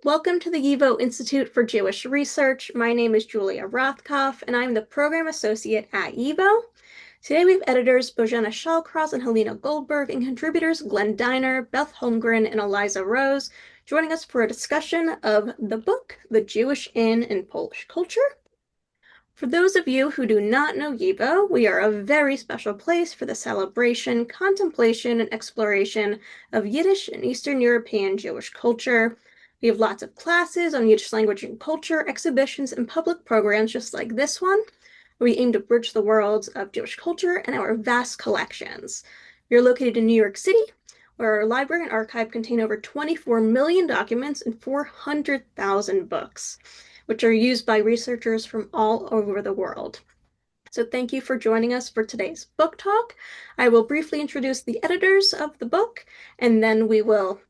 Welcome to the YIVO Institute for Jewish Research. My name is Julia Rothkopf, and I'm the Program Associate at YIVO. Today we have editors Bożena Shallcross and Halina Goldberg, and contributors Glenn Dynner, Beth Holmgren, and Eliza Rose, joining us for a discussion of the book, The Jewish Inn in Polish Culture. For those of you who do not know YIVO, we are a very special place for the celebration, contemplation, and exploration of Yiddish and Eastern European Jewish culture. We have lots of classes on Yiddish language and culture, exhibitions, and public programs just like this one, where we aim to bridge the worlds of Jewish culture and our vast collections. We are located in New York City, where our library and archive contain over 24 million documents and 400,000 books, which are used by researchers from all over the world. So thank you for joining us for today's book talk. I will briefly introduce the editors of the book, and then we will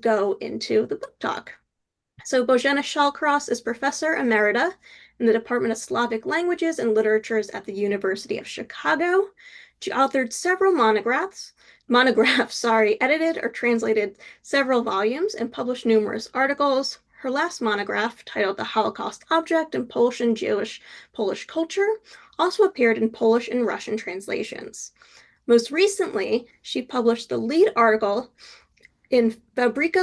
go into the book talk. So Bożena Shallcross is Professor Emerita in the Department of Slavic Languages and Literatures at the University of Chicago. She authored several monographs, edited or translated several volumes, and published numerous articles. Her last monograph, titled The Holocaust Object in Polish and Jewish Polish Culture, also appeared in Polish and Russian translations. Most recently, she published the lead article in Fabrica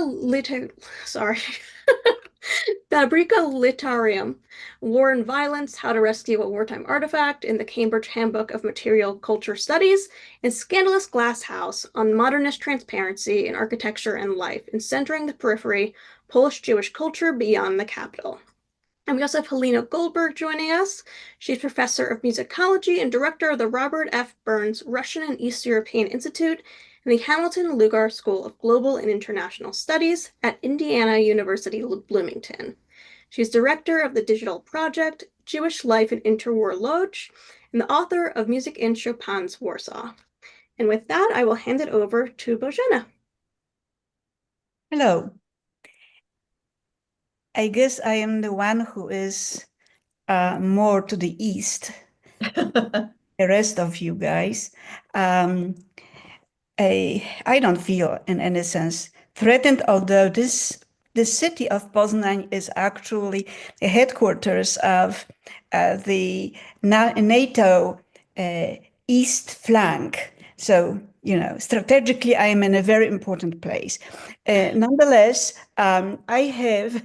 Litarium, War and Violence, How to Rescue a Wartime Artifact in the Cambridge Handbook of Material Culture Studies, and Scandalous Glass House on Modernist Transparency in Architecture and Life, and Centering the Periphery, Polish Jewish Culture Beyond the Capital. And we also have Halina Goldberg joining us. She's Professor of Musicology and Director of the Robert F. Burns Russian and East European Institute and the Hamilton Lugar School of Global and International Studies at Indiana University Bloomington. She's director of the digital project Jewish Life in Interwar Lodz and the author of Music in Chopin's Warsaw. And with that, I will hand it over to Bożena. Hello. I guess I am the one who is more to the east. The rest of you guys. I don't feel in any sense threatened, although the city of Poznań is actually the headquarters of the NATO east flank. So, strategically, I am in a very important place. Nonetheless, I have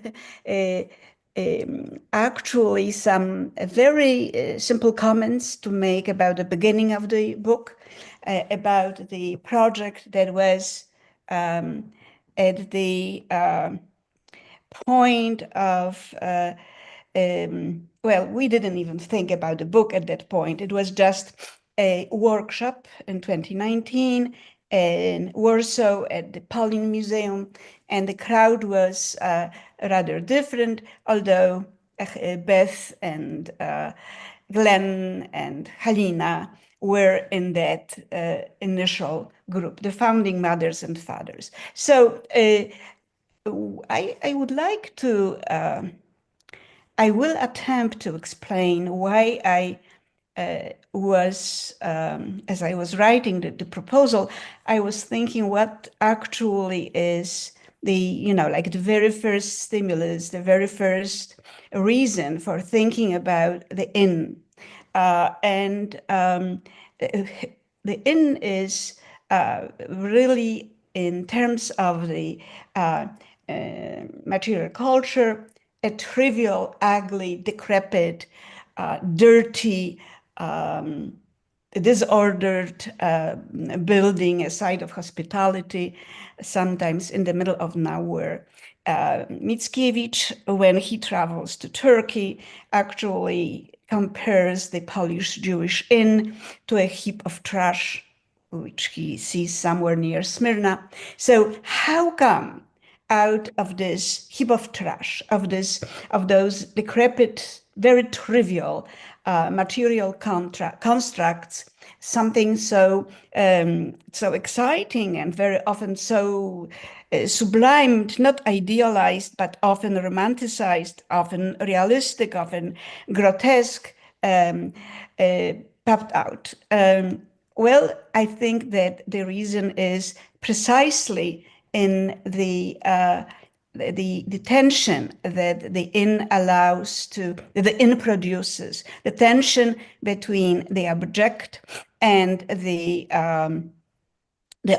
actually some very simple comments to make about the beginning of the book, about the project that was at the point of, well, we didn't even think about the book at that point. It was just a workshop in 2019 in Warsaw at the Polin Museum, and the crowd was rather different, although Beth and Glenn and Halina were in that initial group, the founding mothers and fathers. So I would like to, I will attempt to explain why I was, as I was writing the proposal, I was thinking what actually is the, like the very first stimulus, the very first reason for thinking about the inn. And the inn is really, in terms of the material culture, a trivial, ugly, decrepit, dirty, disordered building, a site of hospitality, sometimes in the middle of nowhere. Mickiewicz, when he travels to Turkey, actually compares the Polish Jewish inn to a heap of trash, which he sees somewhere near Smyrna. So how come out of this heap of trash, of those decrepit, very trivial material constructs, something so exciting and very often so sublimed, not idealized, but often romanticized, often realistic, often grotesque, popped out. Well, I think that the reason is precisely in the the tension that the inn the inn produces, the tension between the object and the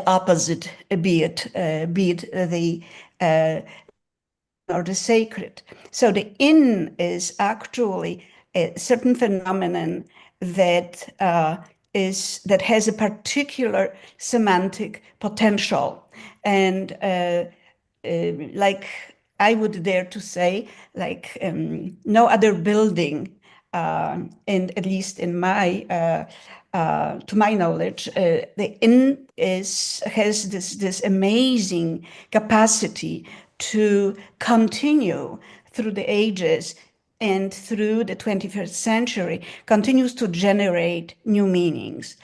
opposite, be it the or the sacred. So the inn is actually a certain phenomenon that that has a particular semantic potential, and like I would dare to say, like no other building, and at least in my to my knowledge, the inn has this amazing capacity to continue through the ages and through the 21st century, continues to generate new meanings,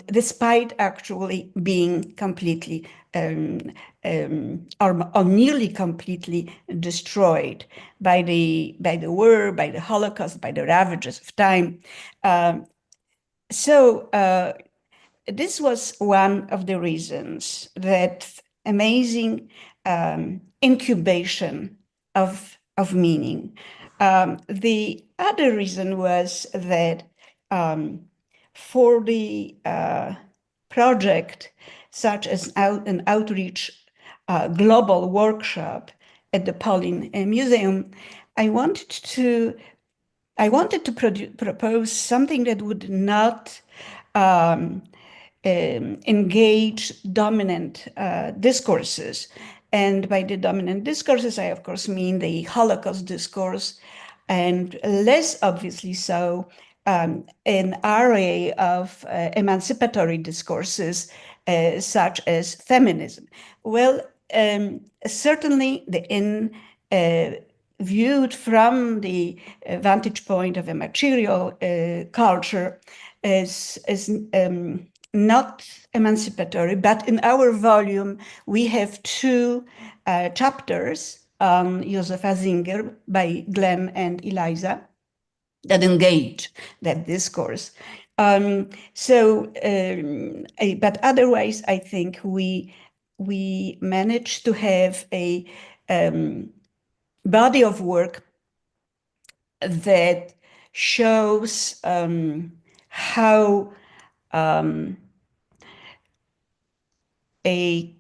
despite actually being completely or nearly completely destroyed by the war, by the Holocaust, by the ravages of time. So this was one of the reasons, that amazing incubation of meaning. The other reason was that for the project, such as an outreach global workshop at the Pauline Museum, I wanted to propose something that would not engage dominant discourses. And by the dominant discourses, I of course mean the Holocaust discourse, and less obviously so an array of emancipatory discourses such as feminism. Well, certainly the inn viewed from the vantage point of a material culture is not emancipatory, but in our volume, we have two chapters on Józefa Singer by Glenn and Eliza that engage that discourse. But otherwise, I think we managed to have a body of work that shows how a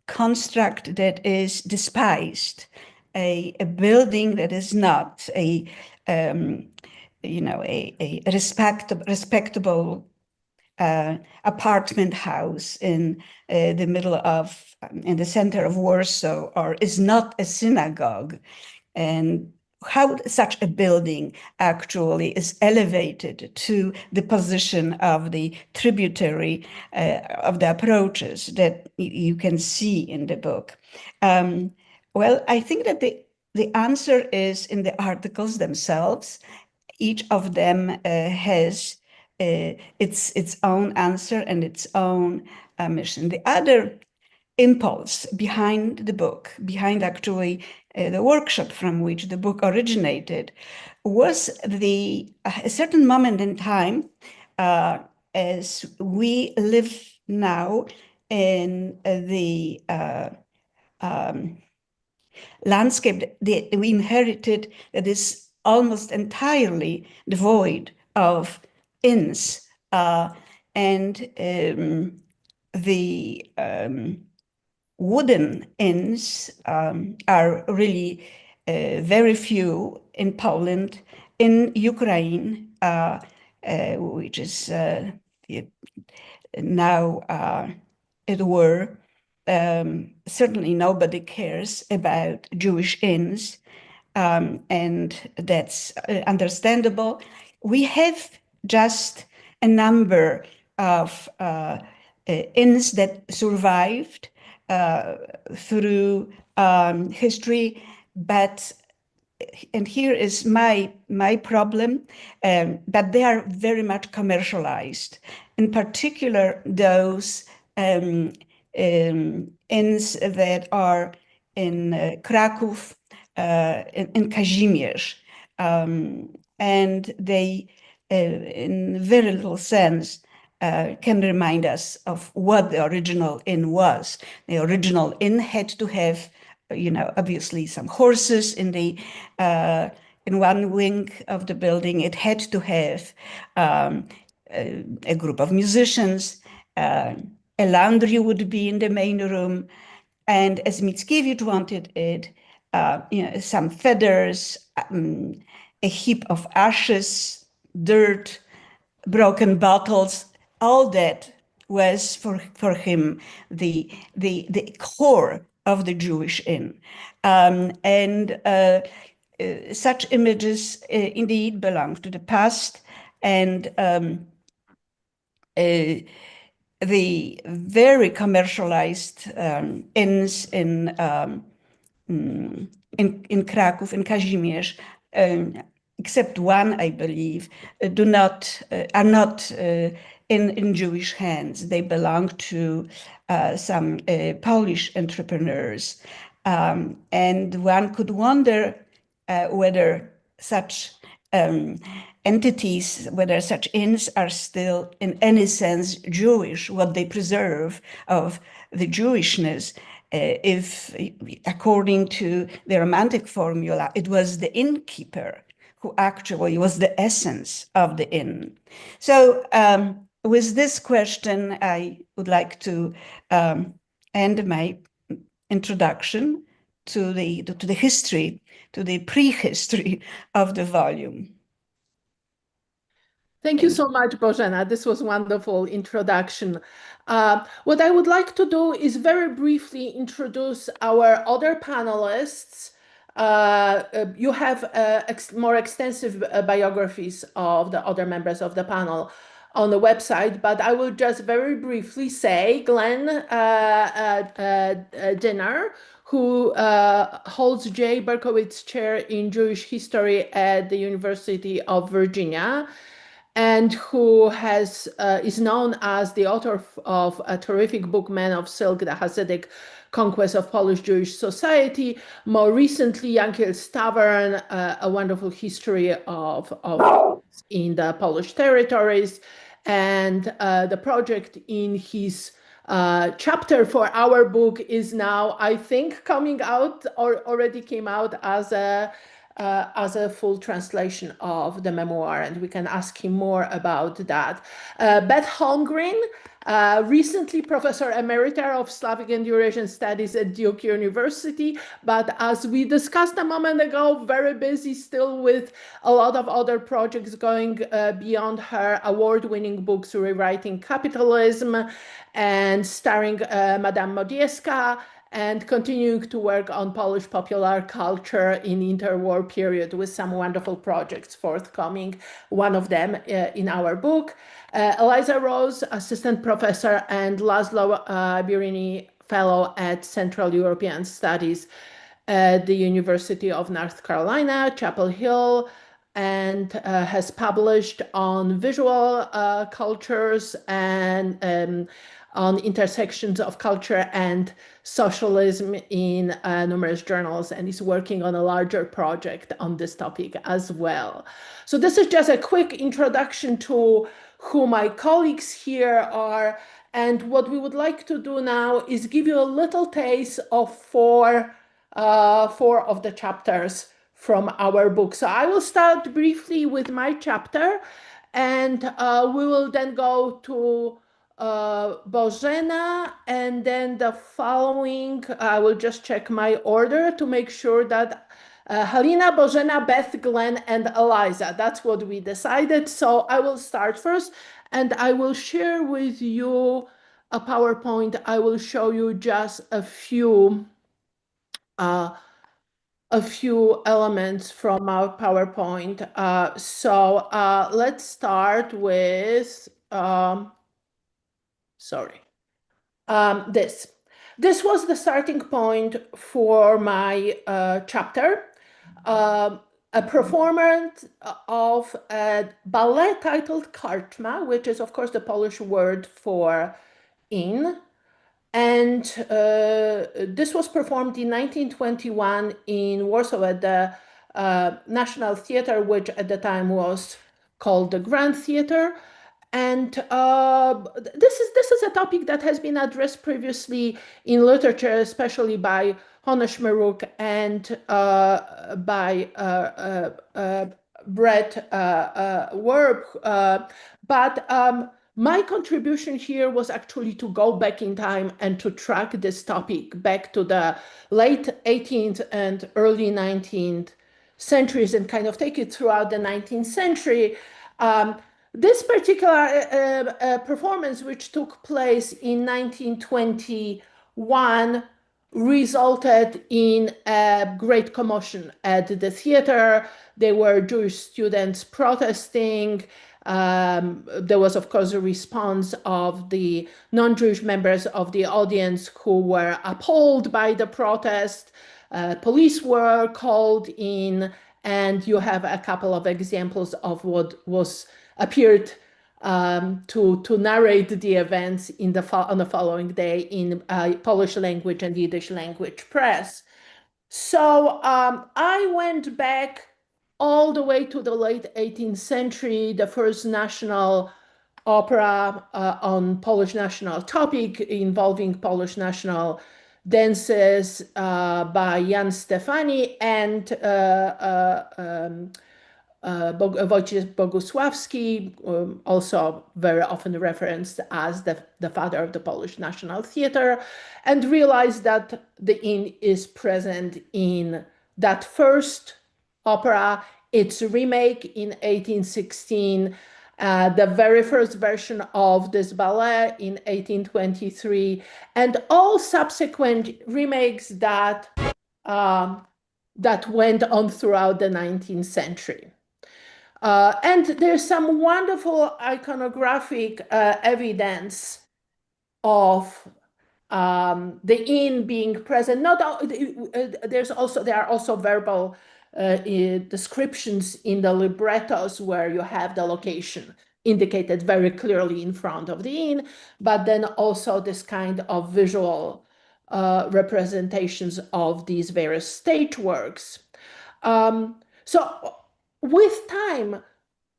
construct that is despised, a building that is not a respectable apartment house in in the center of Warsaw, or is not a synagogue, and how such a building actually is elevated to the position of the tributary of the approaches that you can see in the book. Well, I think that the answer is in the articles themselves. Each of them has its own answer and its own mission. The other impulse behind the book, behind actually the workshop from which the book originated, was a certain moment in time as we live now in the landscape that we inherited, that is almost entirely devoid of inns, and the wooden inns are really very few in Poland. In Ukraine, which is now at war, certainly nobody cares about Jewish inns, and that's understandable. We have just a number of inns that survived through history, and here is my problem, but they are very much commercialized. In particular, those inns that are in Kraków, in Kazimierz, and they, in very little sense, can remind us of what the original inn was. The original inn had to have obviously some horses in one wing of the building. It had to have a group of musicians. A laundry would be in the main room. And as Mickiewicz wanted it, some feathers, a heap of ashes, dirt, broken bottles, all that was for him the core of the Jewish inn. And such images indeed belong to the past, and the very commercialized inns in Kraków, in Kazimierz, except one, I believe, are not in Jewish hands. They belong to some Polish entrepreneurs, and one could wonder whether such entities, whether such inns are still in any sense Jewish, what they preserve of the Jewishness. If, according to the Romantic formula, it was the innkeeper who actually was the essence of the inn. So with this question, I would like to end my introduction to the history, to the prehistory of the volume. Thank you so much, Bożena. This was a wonderful introduction. What I would like to do is very briefly introduce our other panelists. You have more extensive biographies of the other members of the panel on the website, but I will just very briefly say Glenn Dynner, who holds J. Berkowitz Chair in Jewish History at the University of Virginia, and who is known as the author of a terrific book, Man of Silk, the Hasidic Conquest of Polish Jewish Society. More recently, Yankiel's Tavern, a wonderful history of in the Polish territories. And the project in his chapter for our book is now, I think, coming out or already came out as a full translation of the memoir, and we can ask him more about that. Beth Holmgren, recently Professor Emerita of Slavic and Eurasian Studies at Duke University, but as we discussed a moment ago, very busy still with a lot of other projects going beyond her award-winning books, Rewriting Capitalism, and starring Madame Modieska, and continuing to work on Polish popular culture in interwar period with some wonderful projects forthcoming, one of them in our book. Eliza Rose, assistant professor, and Laszlo Birini fellow at Central European Studies at the University of North Carolina, Chapel Hill, and has published on visual cultures and on intersections of culture and socialism in numerous journals, and is working on a larger project on this topic as well. So this is just a quick introduction to who my colleagues here are, and what we would like to do now is give you a little taste of four of the chapters from our book. So I will start briefly with my chapter, and we will then go to Bożena, and then the following, I will just check my order to make sure that Halina, Bożena, Beth, Glenn, and Eliza. That's what we decided. So I will start first, and I will share with you a PowerPoint. I will show you just a few elements from our PowerPoint. So let's start with this. This was the starting point for my chapter. A performance of a ballet titled Karczma, which is, of course, the Polish word for inn. And this was performed in 1921 in Warsaw at the National Theatre, which at the time was called the Grand Theatre. And this is a topic that has been addressed previously in literature, especially by Honosh Maruk and by Brett Werb. But my contribution here was actually to go back in time and to track this topic back to the late 18th and early 19th centuries and kind of take it throughout the 19th century. This particular performance, which took place in 1921, resulted in a great commotion at the theater. There were Jewish students protesting. There was, of course, a response of the non-Jewish members of the audience who were appalled by the protest. Police were called in, and you have a couple of examples of what was appeared to narrate the events on the following day in Polish language and Yiddish language press. So I went back all the way to the late 18th century, the first national opera on Polish national topic involving Polish national dances by Jan Stefani and Wojciech Bogusławski, also very often referenced as the father of the Polish National Theatre, and realized that the inn is present in that first opera, its remake in 1816, the very first version of this ballet in 1823, and all subsequent remakes that went on throughout the 19th century. And there's some wonderful iconographic evidence of the inn being present. There are also verbal descriptions in the librettos where you have the location indicated very clearly in front of the inn, but then also this kind of visual representations of these various stage works. So with time,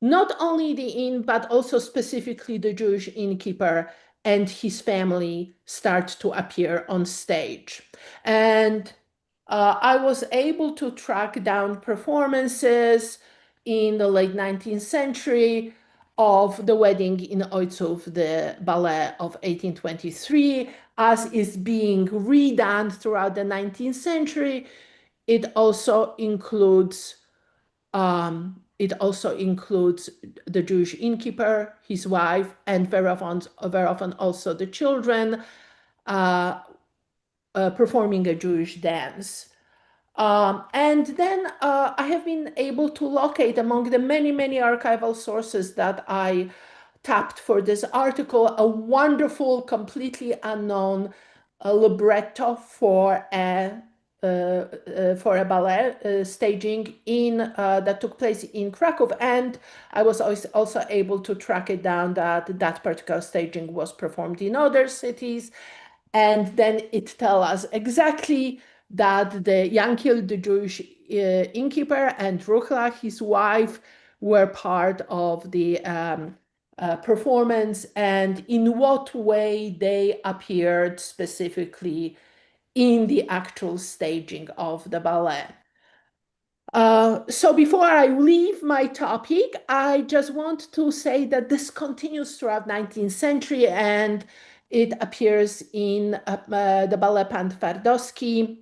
not only the inn, but also specifically the Jewish innkeeper and his family start to appear on stage. And I was able to track down performances in the late 19th century of the wedding in Ojców, the ballet of 1823, as is being redone throughout the 19th century. It also includes the Jewish innkeeper, his wife, and very often also the children performing a Jewish dance. And then I have been able to locate among the many, many archival sources that I tapped for this article, a wonderful, completely unknown libretto for a ballet staging that took place in Krakow, and I was also able to track it down that particular staging was performed in other cities, and then it tells us exactly that the Yankel, the Jewish innkeeper, and Ruchla, his wife, were part of the performance, and in what way they appeared specifically in the actual staging of the ballet. So before I leave my topic, I just want to say that this continues throughout 19th century, and it appears in the ballet Pan-Twardowski.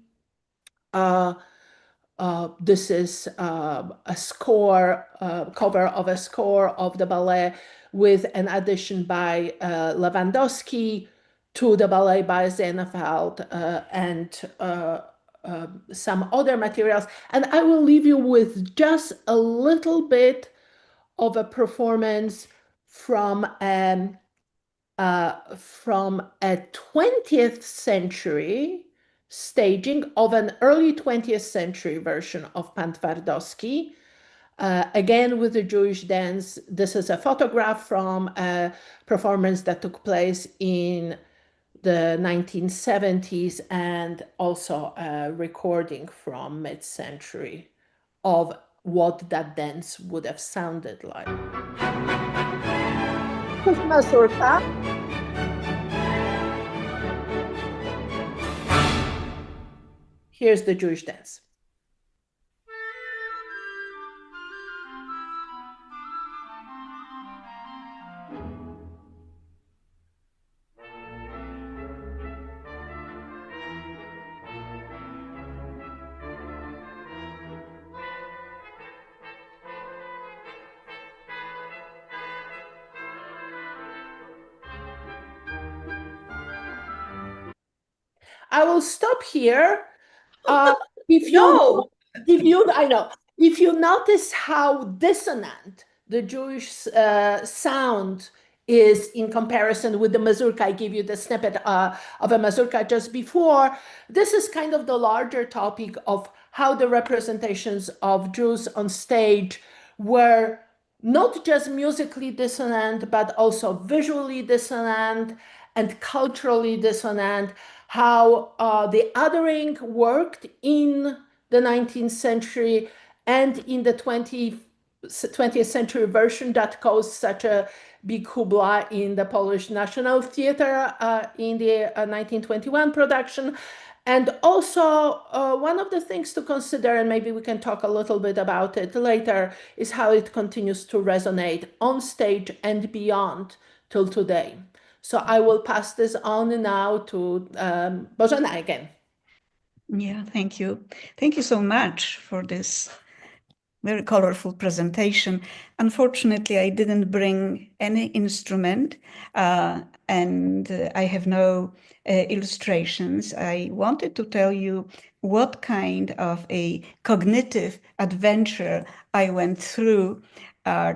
This is a score, cover of a score of the ballet with an addition by Lewandowski to the ballet by Sennefeld and some other materials. And I will leave you with just a little bit of a performance from a 20th century staging of an early 20th century version of Pan-Twardowski. Again, with the Jewish dance. This is a photograph from a performance that took place in the 1970s, and also a recording from mid-century of what that dance would have sounded like. Here's the Jewish dance. I will stop here. If you notice how dissonant the Jewish sound is in comparison with the mazurka, I gave you the snippet of a mazurka just before. This is kind of the larger topic of how the representations of Jews on stage were not just musically dissonant, but also visually dissonant and culturally dissonant, how the othering worked in the 19th century and in the 20th century version that caused such a big hoopla in the Polish National Theatre in the 1921 production. And also, one of the things to consider, and maybe we can talk a little bit about it later, is how it continues to resonate on stage and beyond till today. So I will pass this on now to Bożena again. Yeah, thank you. Thank you so much for this very colorful presentation. Unfortunately, I didn't bring any instrument and I have no illustrations. I wanted to tell you what kind of a cognitive adventure I went through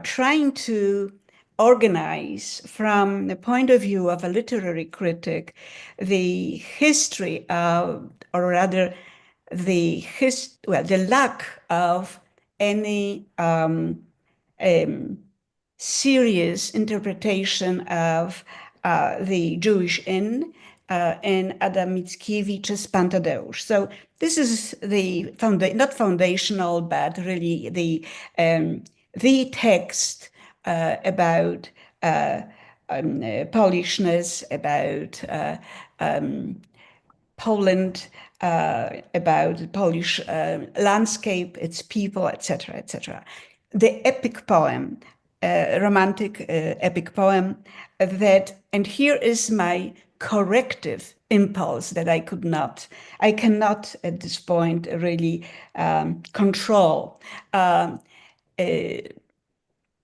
trying to organize from the point of view of a literary critic the history of, or rather the lack of any serious interpretation of the Jewish inn in Adam Mickiewicz's Pantadeusz. So this is the not foundational, but really the text about Polishness, about Poland, about the Polish landscape, its people, etc., etc. The epic poem, romantic epic poem that, and here is my corrective impulse that I cannot at this point really control.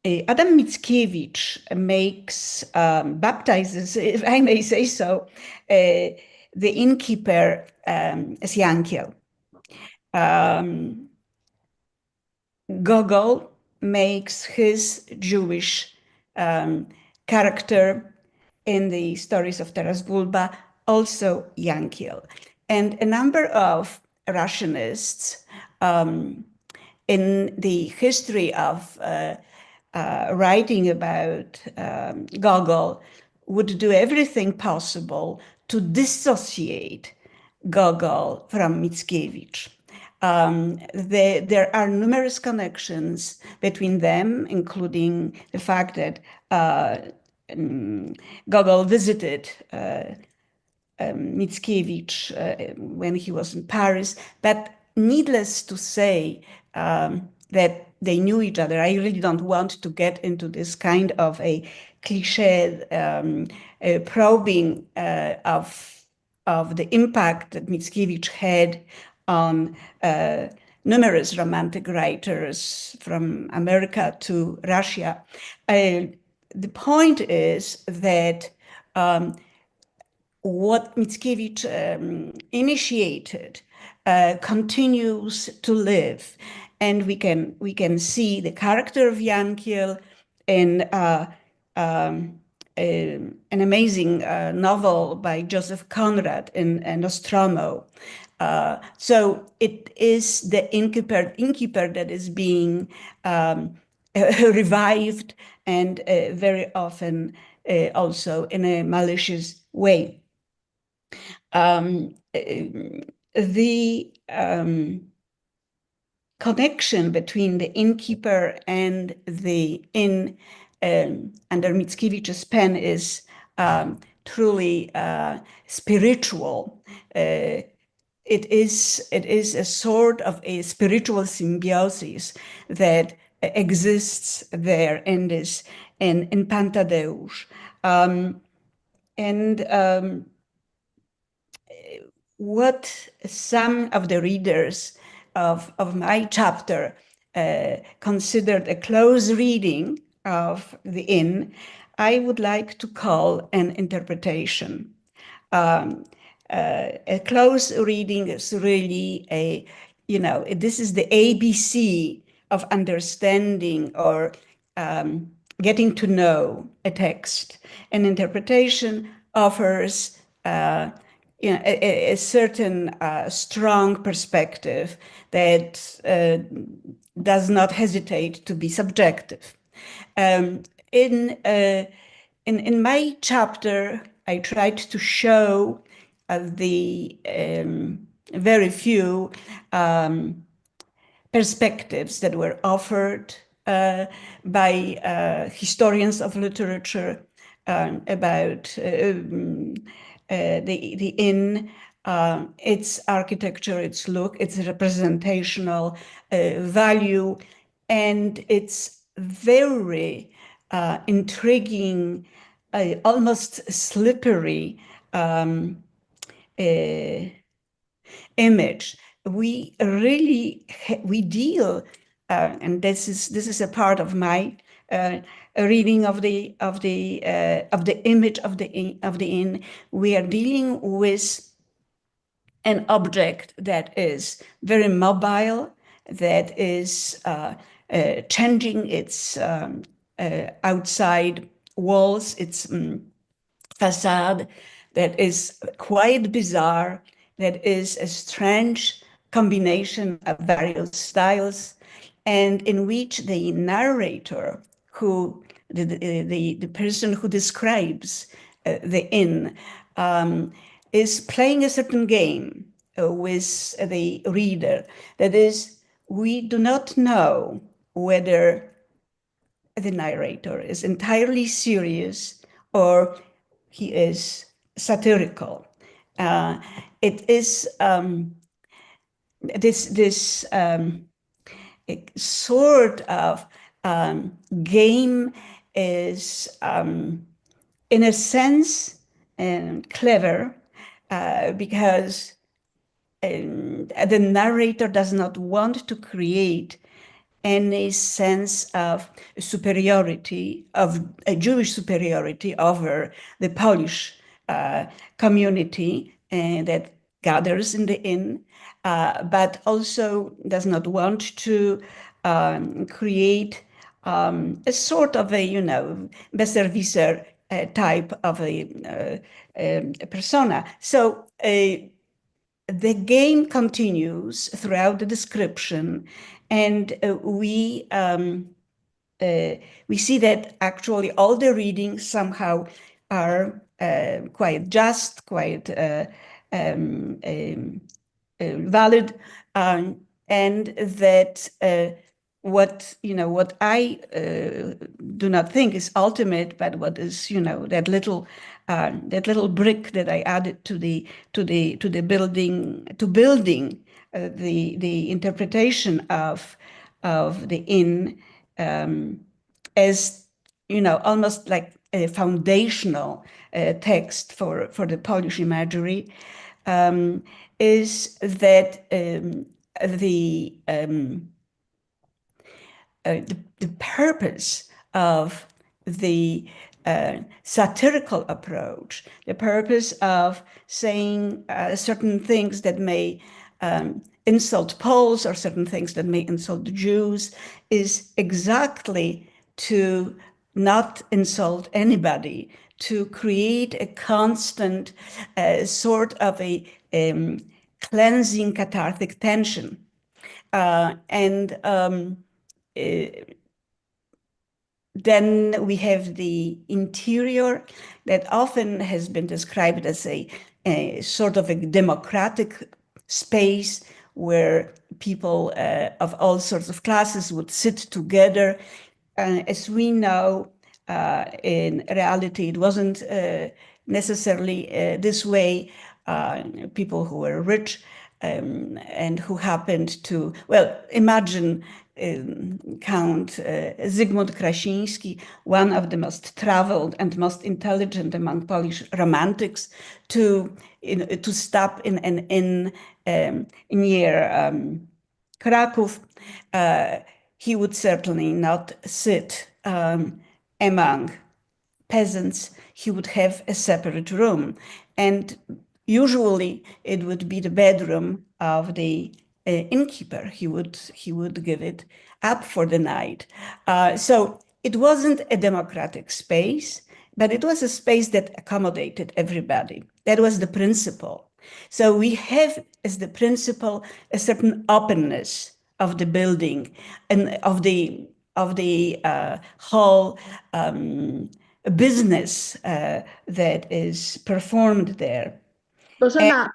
Adam Mickiewicz baptizes, if I may say so, the innkeeper as Yankiel. Gogol makes his Jewish character in the stories of Taras Bulba also Yankiel. And a number of Russianists in the history of writing about Gogol would do everything possible to dissociate Gogol from Mickiewicz. There are numerous connections between them, including the fact that Gogol visited Mickiewicz when he was in Paris, but needless to say that they knew each other. I really don't want to get into this kind of a cliche probing of the impact that Mickiewicz had on numerous romantic writers from America to Russia. The point is that what Mickiewicz initiated continues to live, and we can see the character of Yankiel in an amazing novel by Joseph Conrad in Nostromo. So it is the innkeeper that is being revived, and very often also in a malicious way. The connection between the innkeeper and the inn under Mickiewicz's pen is truly spiritual. it is a sort of a spiritual symbiosis that exists there in this in Pantadeus. What some of the readers of my chapter considered a close reading of the inn, I would like to call an interpretation. A close reading is really this is the ABC of understanding or getting to know a text. An interpretation offers a certain strong perspective that does not hesitate to be subjective. In my chapter, I tried to show the very few perspectives that were offered by historians of literature about the inn, its architecture, its look, its representational value, and its very intriguing, almost slippery image. We really deal, and this is a part of my reading of the image of the inn. We are dealing with an object that is very mobile, that is changing its outside walls, its facade, that is quite bizarre, that is a strange combination of various styles, and in which the narrator, who the person who describes the inn, is playing a certain game with the reader. That is, we do not know whether the narrator is entirely serious or he is satirical. It is this sort of game is, in a sense, clever because the narrator does not want to create any sense of superiority, of a Jewish superiority over the Polish community that gathers in the inn, but also does not want to create a sort of a, besserwisser type of a persona. So the game continues throughout the description, and we see that actually all the readings somehow are quite just, quite valid, and that what I do not think is ultimate, but what is that little brick that I added to the building the interpretation of the inn as almost like a foundational text for the Polish imagery, is that the purpose of the satirical approach, the purpose of saying certain things that may insult Poles or certain things that may insult the Jews, is exactly to not insult anybody, to create a constant sort of a cleansing, cathartic tension. Then we have the interior that often has been described as a sort of a democratic space where people of all sorts of classes would sit together. As we know, in reality, it wasn't necessarily this way. People who were rich and who happened to, well, imagine Count Zygmunt Krasiński, one of the most traveled and most intelligent among Polish romantics, to stop in an inn near Kraków. He would certainly not sit among peasants. He would have a separate room, and usually it would be the bedroom of the innkeeper. He would give it up for the night. So it wasn't a democratic space, but it was a space that accommodated everybody. That was the principle. So we have as the principle a certain openness of the building and of the whole business that is performed there. Bożena,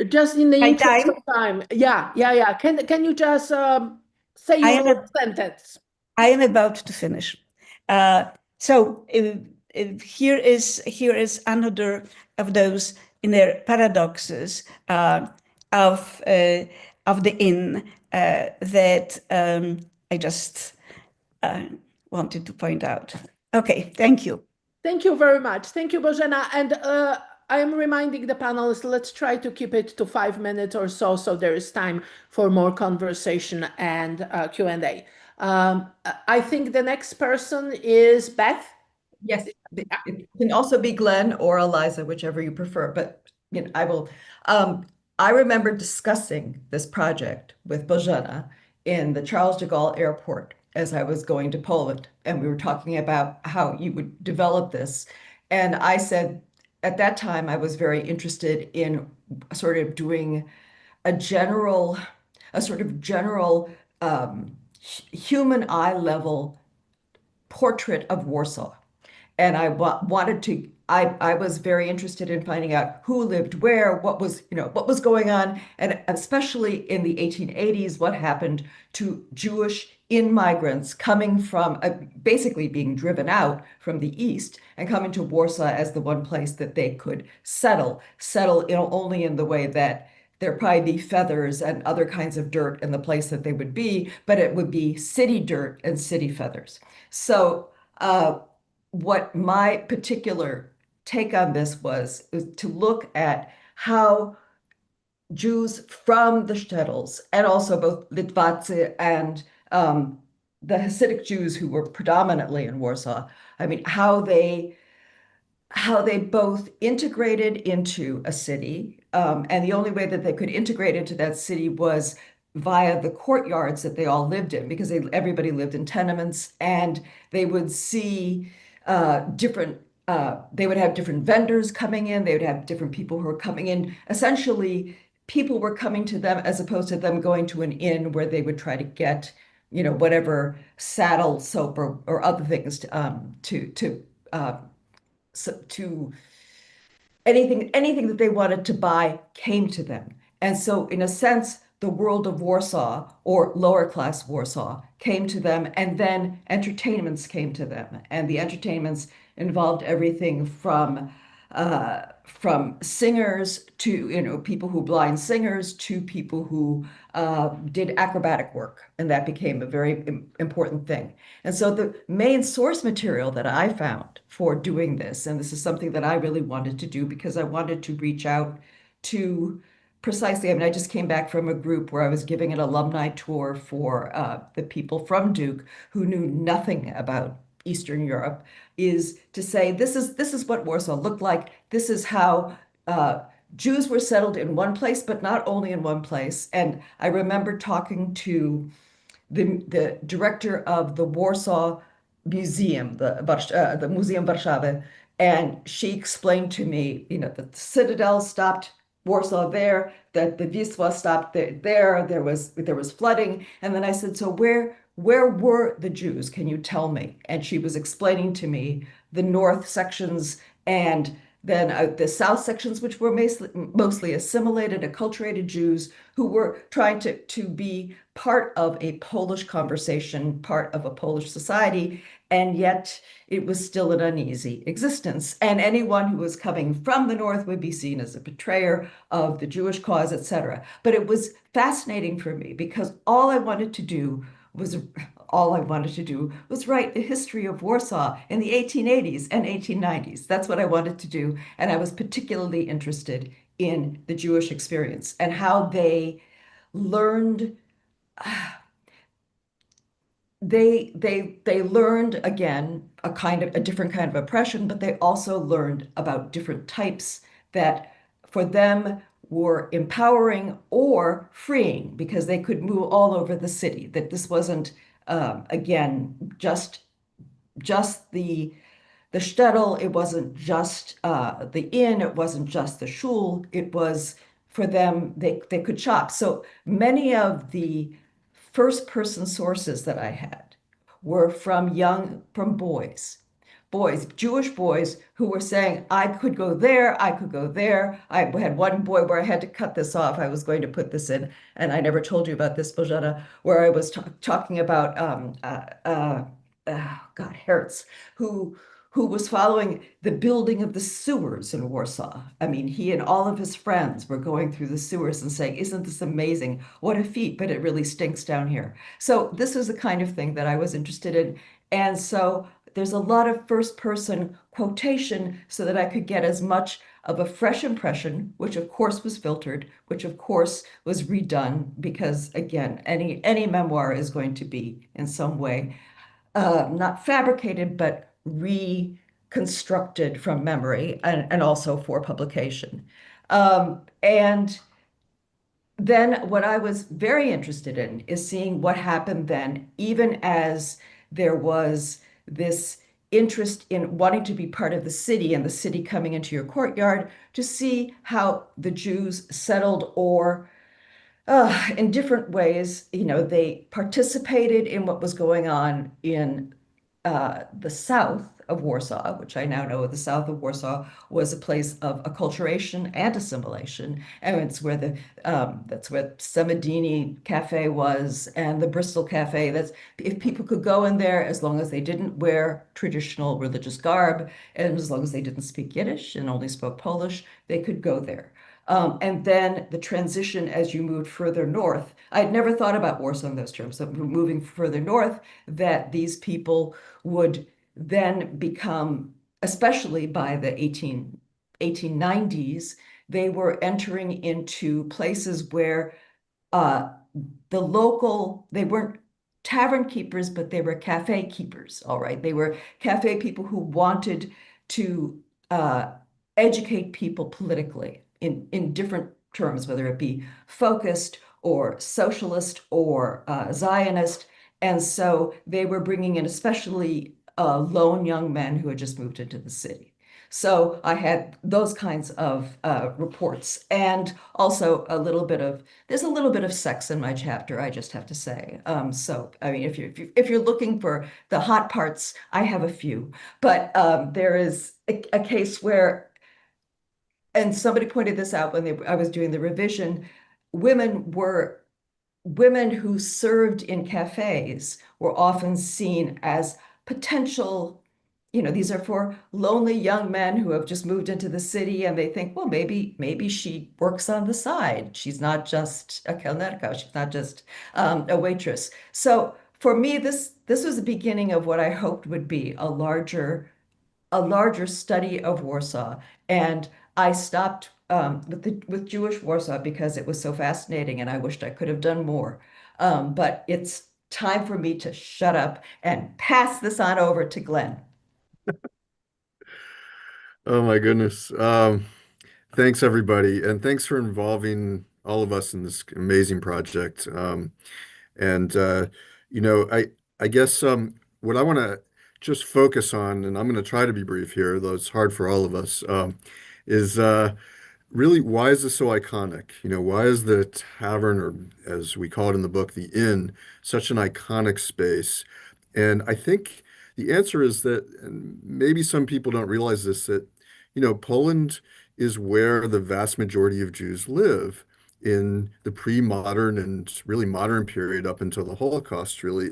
just in the My interest time? of time, yeah. Can you just say your sentence? I am about to finish. So here is another of those inner paradoxes of the inn that I just wanted to point out. Okay, thank you. Thank you very much. Thank you, Bożena. And I am reminding the panelists, let's try to keep it to 5 minutes or so, so there is time for more conversation and Q&A. I think the next person is Beth. Yes, it can also be Glenn or Eliza, whichever you prefer, but I will. I remember discussing this project with Bożena in the Charles de Gaulle airport as I was going to Poland, and we were talking about how you would develop this. And I said, at that time, I was very interested in sort of doing a sort of general human eye level portrait of Warsaw. And I wanted to, I was very interested in finding out who lived where, what was going on, and especially in the 1880s, what happened to Jewish immigrants coming from, basically being driven out from the East and coming to Warsaw as the one place that they could settle, only in the way that there'd probably be feathers and other kinds of dirt in the place that they would be, but it would be city dirt and city feathers. So, what my particular take on this was to look at how Jews from the shtetls, and also both Litvacy and the Hasidic Jews who were predominantly in Warsaw, I mean, how they both integrated into a city, and the only way that they could integrate into that city was via the courtyards that they all lived in, because everybody lived in tenements, and they would see they would have different vendors coming in, they would have different people who were coming in. Essentially, people were coming to them as opposed to them going to an inn where they would try to get, whatever saddle soap or other things to anything that they wanted to buy came to them. And so in a sense, the world of Warsaw, or lower class Warsaw, came to them, and then entertainments came to them. And the entertainments involved everything from singers to, people who blind singers, to people who did acrobatic work. And that became a very important thing. And so the main source material that I found for doing this, and this is something that I really wanted to do because I wanted to reach out to precisely, I mean, I just came back from a group where I was giving an alumni tour for the people from Duke who knew nothing about Eastern Europe, is to say, this is what Warsaw looked like. This is how Jews were settled in one place, but not only in one place. And I remember talking to the director of the Warsaw Museum, the Museum Warszawy, and she explained to me, that the Citadel stopped Warsaw there, that the Wisła stopped there was flooding. And then I said, so where were the Jews? Can you tell me? And she was explaining to me the north sections and then the South sections, which were mostly assimilated, acculturated Jews who were trying to be part of a Polish conversation, part of a Polish society, and yet it was still an uneasy existence. And anyone who was coming from the North would be seen as a betrayer of the Jewish cause, etc. But it was fascinating for me because all I wanted to do was write a history of Warsaw in the 1880s and 1890s. That's what I wanted to do. And I was particularly interested in the Jewish experience and how they learned they learned again a different kind of oppression, but they also learned about different types that for them were empowering or freeing because they could move all over the city. That this wasn't again just the shtetl. It wasn't just the inn. It wasn't just the shul. It was for them they could shop. So many of the first person sources that I had were from boys, Jewish boys who were saying, I could go there, I could go there. I had one boy where I had to cut this off. I was going to put this in, and I never told you about this, Bożena, where I was talking about God, Hertz, who was following the building of the sewers in Warsaw. I mean, he and all of his friends were going through the sewers and saying, isn't this amazing? What a feat, but it really stinks down here. So this was the kind of thing that I was interested in. And so there's a lot of first person quotation so that I could get as much of a fresh impression, which of course was filtered, which of course was redone, because again, any memoir is going to be in some way not fabricated, but reconstructed from memory and also for publication. And then what I was very interested in is seeing what happened then, even as there was this interest in wanting to be part of the city and the city coming into your courtyard, to see how the Jews settled or in different ways, they participated in what was going on in the south of Warsaw, which I now know the south of Warsaw was a place of acculturation and assimilation, and it's where that's where Samedini Cafe was and the Bristol Cafe. That's if people could go in there as long as they didn't wear traditional religious garb and as long as they didn't speak Yiddish and only spoke Polish, they could go there. And then the transition as you moved further north. I'd never thought about Warsaw in those terms. So moving further north, that these people would then become, especially by the 1890s, they were entering into places where they weren't tavern keepers, but they were cafe keepers, all right? They were cafe people who wanted to educate people politically in different terms, whether it be focused or socialist or Zionist. And so they were bringing in especially lone young men who had just moved into the city. So I had those kinds of reports, and also there's a little bit of sex in my chapter, I just have to say. So I mean, if you're looking for the hot parts, I have a few, but there is a case where, and somebody pointed this out when I was doing the revision, women who served in cafes were often seen as potential, these are for lonely young men who have just moved into the city and they think, well, maybe she works on the side. She's not just a kelnerka. She's not just a waitress. So for me, this was the beginning of what I hoped would be a larger study of Warsaw. And I stopped with Jewish Warsaw because it was so fascinating and I wished I could have done more. But it's time for me to shut up and pass this on over to Glenn. Oh my goodness. Thanks everybody, and thanks for involving all of us in this amazing project. And I guess what I want to just focus on, and I'm going to try to be brief here, though it's hard for all of us, is really, why is this so iconic? Why is the tavern, or as we call it in the book, the inn, such an iconic space? And I think the answer is that, and maybe some people don't realize this, that Poland is where the vast majority of Jews live in the pre-modern and really modern period up until the Holocaust, really,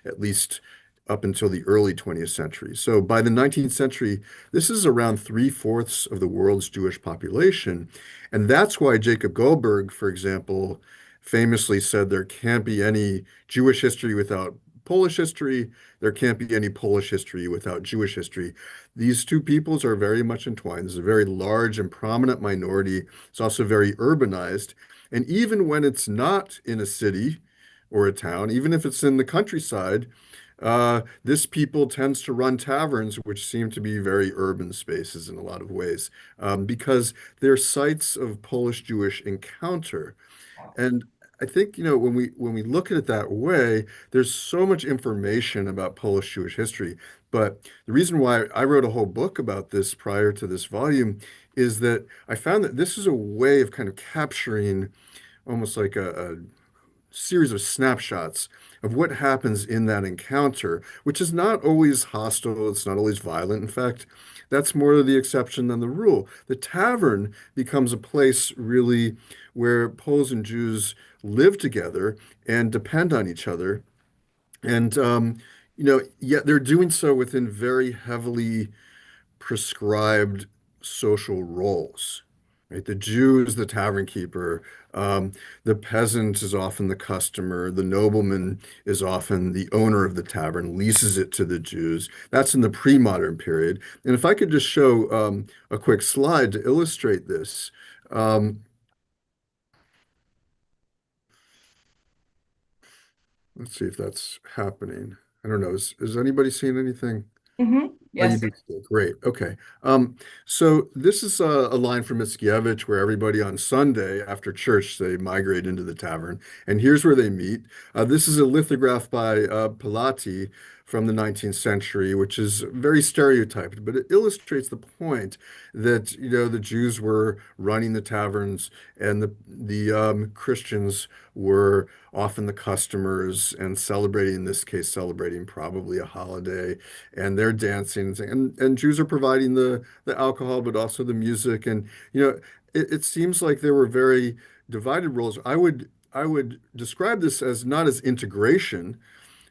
at least up until the early 20th century. So by the 19th century, this is around 3/4 of the world's Jewish population. And that's why Jacob Goldberg, for example, famously said there can't be any Jewish history without Polish history. There can't be any Polish history without Jewish history. These two peoples are very much entwined. There's a very large and prominent minority. It's also very urbanized. And even when it's not in a city or a town, even if it's in the countryside, this people tends to run taverns, which seem to be very urban spaces in a lot of ways, because they're sites of Polish-Jewish encounter. And I think, when we look at it that way, there's so much information about Polish Jewish history. But the reason why I wrote a whole book about this prior to this volume is that I found that this is a way of kind of capturing almost like a series of snapshots of what happens in that encounter, which is not always hostile, it's not always violent. In fact, that's more the exception than the rule. The tavern becomes a place really where Poles and Jews live together and depend on each other. And yet they're doing so within very heavily prescribed social roles. Right? The Jew is the tavern keeper. The peasant is often the customer. The nobleman is often the owner of the tavern, leases it to the Jews. That's in the pre-modern period. And if I could just show a quick slide to illustrate this. Let's see if that's happening. I don't know. Is anybody seeing anything? Oh, you Yes. do? Great. Okay. So this is a line from Mickiewicz where everybody on Sunday after church, they migrate into the tavern. And here's where they meet. This is a lithograph by Pilati from the 19th century, which is very stereotyped, but it illustrates the point that, the Jews were running the taverns and the Christians were often the customers and celebrating, in this case, celebrating probably a holiday, and they're dancing and Jews are providing the alcohol, but also the music. And it seems like there were very divided roles. I would describe this as not as integration,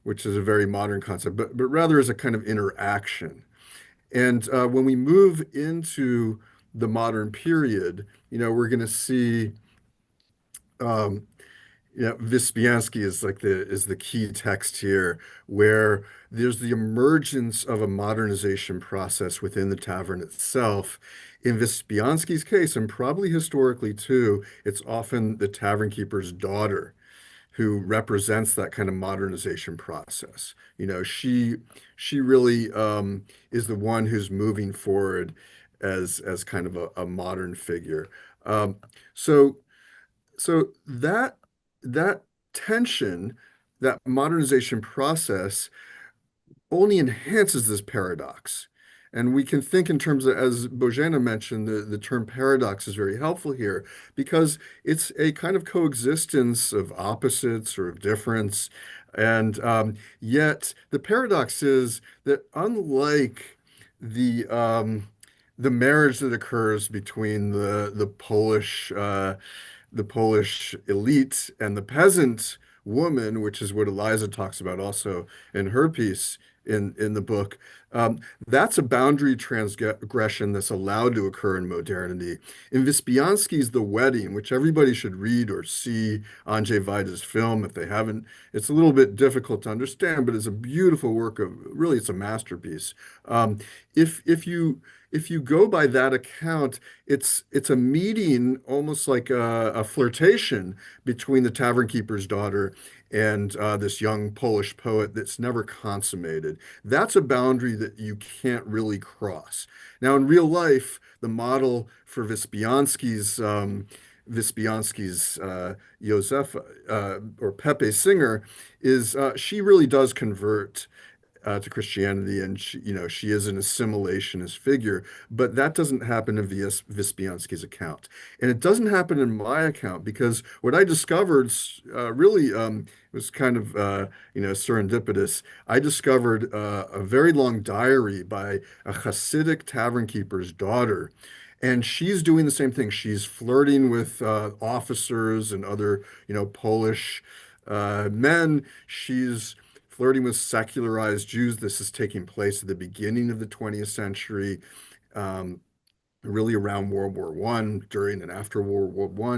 which is a very modern concept, but rather as a kind of interaction. And when we move into the modern period, we're going to see Wyspiański is the key text here, where there's the emergence of a modernization process within the tavern itself. In Wyspiański's case, and probably historically too, it's often the tavern keeper's daughter who represents that kind of modernization process. She really is the one who's moving forward as kind of a modern figure. Um, so so that tension, that modernization process only enhances this paradox. And we can think in terms of, as Bożena mentioned, the term paradox is very helpful here because it's a kind of coexistence of opposites or of difference. And yet the paradox is that unlike the marriage that occurs between the Polish elite and the peasant woman, which is what Eliza talks about also in her piece in the book. That's a boundary transgression that's allowed to occur in modernity. In Wyspiański's The Wedding, which everybody should read or see Andrzej Wajda's film if they haven't, it's a little bit difficult to understand, but it's a beautiful work of, really, it's a masterpiece. If you go by that account, it's a meeting, almost like a flirtation between the tavern keeper's daughter and this young Polish poet that's never consummated. That's a boundary that you can't really cross. Now, in real life, the model for Wyspiański's Józefa or Pepe Singer is she really does convert to Christianity, and she is an assimilationist figure, but that doesn't happen in Wyspiański's account, and it doesn't happen in my account because what I discovered really was kind of serendipitous. I discovered a very long diary by a Hasidic tavern keeper's daughter. And she's doing the same thing. She's flirting with officers and other, Polish men. She's flirting with secularized Jews. This is taking place at the beginning of the 20th century, um, really around World War I, during and after World War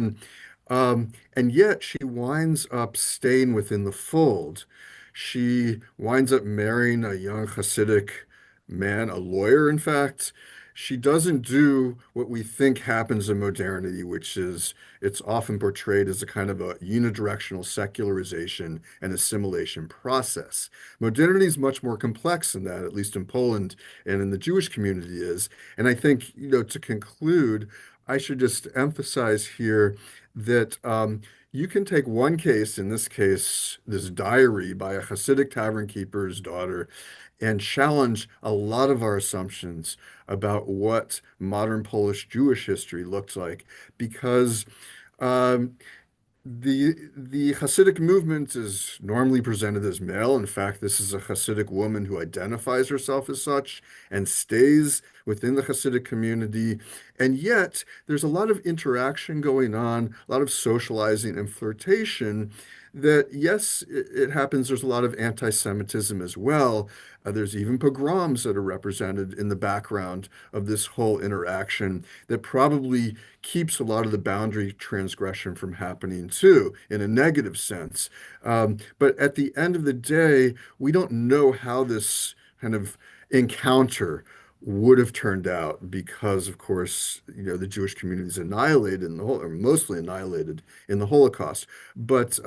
I. And yet she winds up staying within the fold. She winds up marrying a young Hasidic man, a lawyer, in fact. She doesn't do what we think happens in modernity, which is it's often portrayed as a kind of a unidirectional secularization and assimilation process. Modernity is much more complex than that, at least in Poland and in the Jewish community is. And I think, to conclude, I should just emphasize here that you can take one case, in this case, this diary by a Hasidic tavern keeper's daughter, and challenge a lot of our assumptions about what modern Polish Jewish history looks like, because um, the Hasidic movement is normally presented as male. In fact, this is a Hasidic woman who identifies herself as such and stays within the Hasidic community. And yet, there's a lot of interaction going on, a lot of socializing and flirtation that, yes, it happens. There's a lot of anti-Semitism as well. There's even pogroms that are represented in the background of this whole interaction that probably keeps a lot of the boundary transgression from happening too, in a negative sense. But at the end of the day, we don't know how this kind of encounter would have turned out because, of course, the Jewish community is annihilated in the whole, or mostly annihilated in the Holocaust. But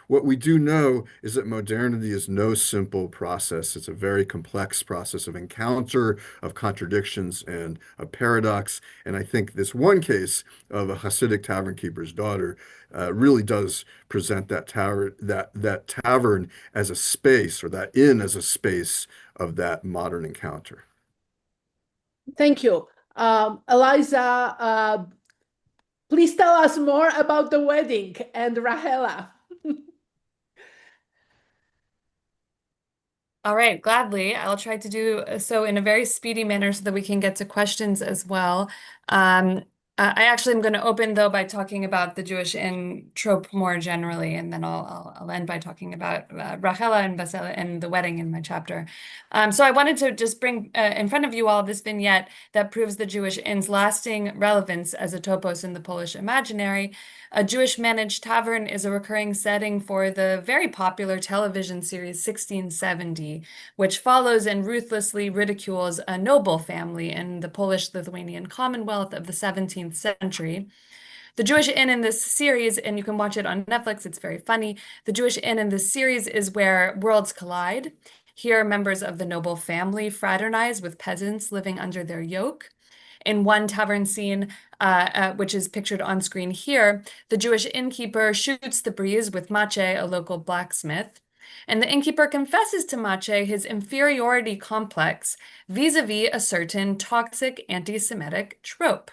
what we do know is that modernity is no simple process. It's a very complex process of encounter, of contradictions, and a paradox. And I think this one case of a Hasidic tavern keeper's daughter really does present that tavern as a space, or that inn as a space of that modern encounter. Thank you. Eliza, please tell us more about the wedding and Rahela. All right, gladly. I'll try to do so in a very speedy manner so that we can get to questions as well. I actually am going to open, though, by talking about the Jewish inn trope more generally, and then I'll end by talking about Rachela and Basela and the wedding in my chapter. So I wanted to just bring in front of you all this vignette that proves the Jewish inn's lasting relevance as a topos in the Polish imaginary. A Jewish-managed tavern is a recurring setting for the very popular television series 1670, which follows and ruthlessly ridicules a noble family in the Polish-Lithuanian Commonwealth of the 17th century. The Jewish inn in this series, and you can watch it on Netflix, it's very funny. The Jewish inn in this series is where worlds collide. Here, members of the noble family fraternize with peasants living under their yoke. In one tavern scene, which is pictured on screen here, the Jewish innkeeper shoots the breeze with Maciej, a local blacksmith. And the innkeeper confesses to Maciej his inferiority complex vis-a-vis a certain toxic anti-Semitic trope.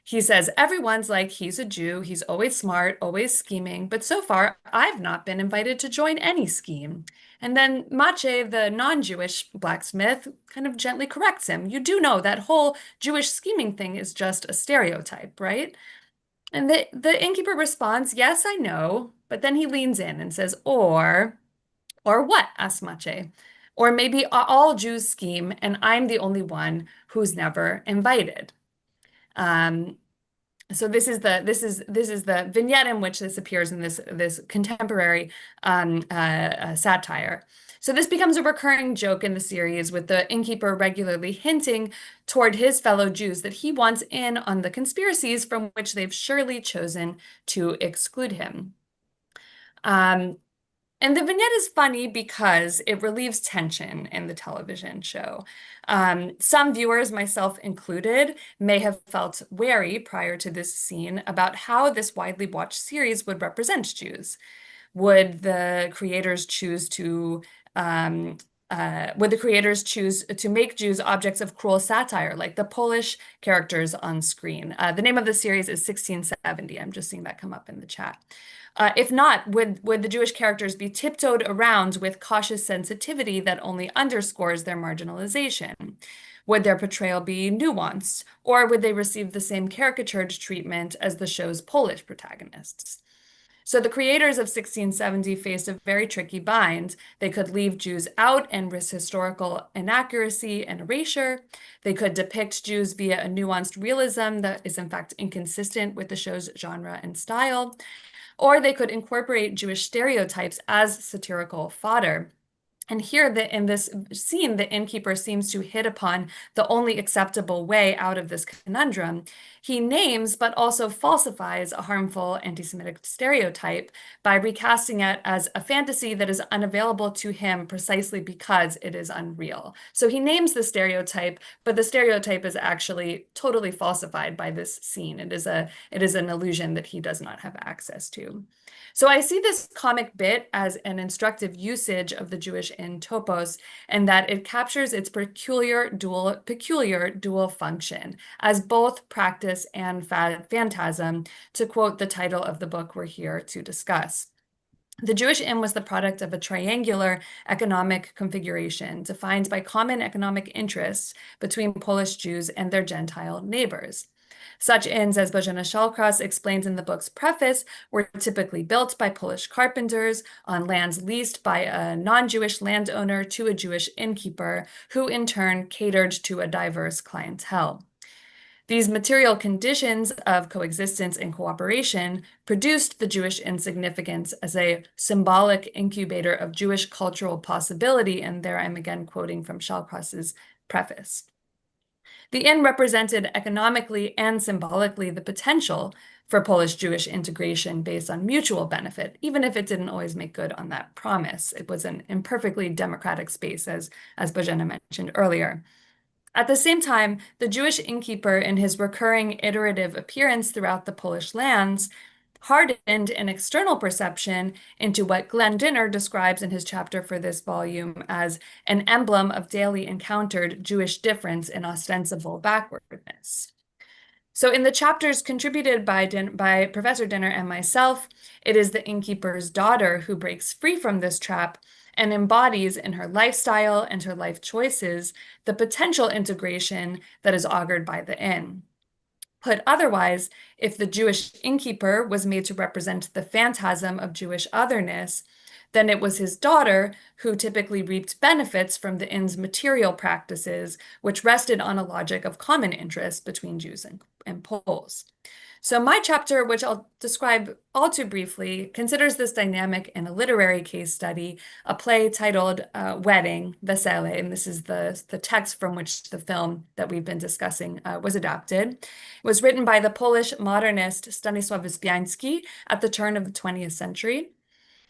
He says, everyone's like, he's a Jew, he's always smart, always scheming, but so far I've not been invited to join any scheme. And then Maciej, the non-Jewish blacksmith, kind of gently corrects him. You do know that whole Jewish scheming thing is just a stereotype, right? And the innkeeper responds, yes, I know. But then he leans in and says, or what? Asks Maciej. Or maybe all Jews scheme and I'm the only one who's never invited. So this is the vignette in which this appears in this contemporary satire. So this becomes a recurring joke in the series, with the innkeeper regularly hinting toward his fellow Jews that he wants in on the conspiracies from which they've surely chosen to exclude him. And the vignette is funny because it relieves tension in the television show. Some viewers, myself included, may have felt wary prior to this scene about how this widely watched series would represent Jews. Would the creators choose to Would the creators choose to make Jews objects of cruel satire, like the Polish characters on screen? The name of the series is 1670. I'm just seeing that come up in the chat. If not, would the Jewish characters be tiptoed around with cautious sensitivity that only underscores their marginalization? Would their portrayal be nuanced, or would they receive the same caricatured treatment as the show's Polish protagonists? So the creators of 1670 faced a very tricky bind. They could leave Jews out and risk historical inaccuracy and erasure. They could depict Jews via a nuanced realism that is in fact inconsistent with the show's genre and style. Or they could incorporate Jewish stereotypes as satirical fodder. And here, in this scene, the innkeeper seems to hit upon the only acceptable way out of this conundrum. He names, but also falsifies, a harmful anti-Semitic stereotype by recasting it as a fantasy that is unavailable to him precisely because it is unreal. So he names the stereotype, but the stereotype is actually totally falsified by this scene. It is an illusion that he does not have access to. So I see this comic bit as an instructive usage of the Jewish in topos, and that it captures its peculiar dual function as both practice and phantasm, to quote the title of the book we're here to discuss. The Jewish in was the product of a triangular economic configuration defined by common economic interests between Polish Jews and their Gentile neighbors. Such inns, as Bożena Shallcross explains in the book's preface, were typically built by Polish carpenters on lands leased by a non-Jewish landowner to a Jewish innkeeper, who in turn catered to a diverse clientele. These material conditions of coexistence and cooperation produced the Jewish insignificance as a symbolic incubator of Jewish cultural possibility, and there I'm again quoting from Shallcross's preface. The inn represented economically and symbolically the potential for Polish-Jewish integration based on mutual benefit, even if it didn't always make good on that promise. It was an imperfectly democratic space, as Bożena mentioned earlier. At the same time, the Jewish innkeeper, in his recurring iterative appearance throughout the Polish lands, hardened an external perception into what Glenn Dynner describes in his chapter for this volume as an emblem of daily encountered Jewish difference and ostensible backwardness. So in the chapters contributed by Professor Dynner and myself, it is the innkeeper's daughter who breaks free from this trap and embodies in her lifestyle and her life choices the potential integration that is augured by the inn. Put otherwise, if the Jewish innkeeper was made to represent the phantasm of Jewish otherness, then it was his daughter who typically reaped benefits from the inn's material practices, which rested on a logic of common interest between Jews and Poles. So my chapter, which I'll describe all too briefly, considers this dynamic in a literary case study, a play titled Wedding, Wesele, and this is the text from which the film that we've been discussing was adapted. It was written by the Polish modernist Stanisław Wyspiański at the turn of the 20th century.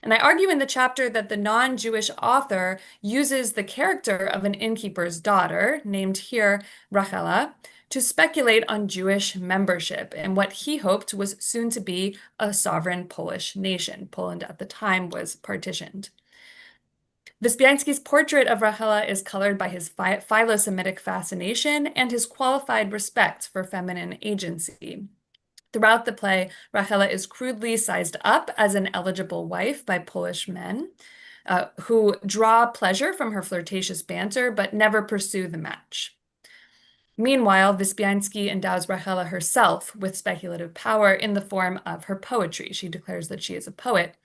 And I argue in the chapter that the non-Jewish author uses the character of an innkeeper's daughter, named here Rachela, to speculate on Jewish membership in what he hoped was soon to be a sovereign Polish nation. Poland at the time was partitioned. Wyspiański's portrait of Rachela is colored by his philo-Semitic fascination and his qualified respect for feminine agency. Throughout the play, Rachela is crudely sized up as an eligible wife by Polish men who draw pleasure from her flirtatious banter but never pursue the match. Meanwhile, Wyspiański endows Rachela herself with speculative power in the form of her poetry. She declares that she is a poet,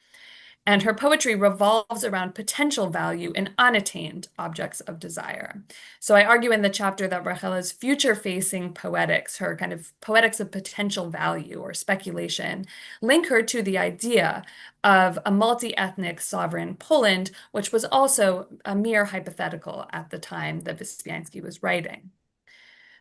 and her poetry revolves around potential value in unattained objects of desire. So I argue in the chapter that Rachela's future-facing poetics, her kind of poetics of potential value or speculation, link her to the idea of a multi-ethnic sovereign Poland, which was also a mere hypothetical at the time that Wyspiański was writing.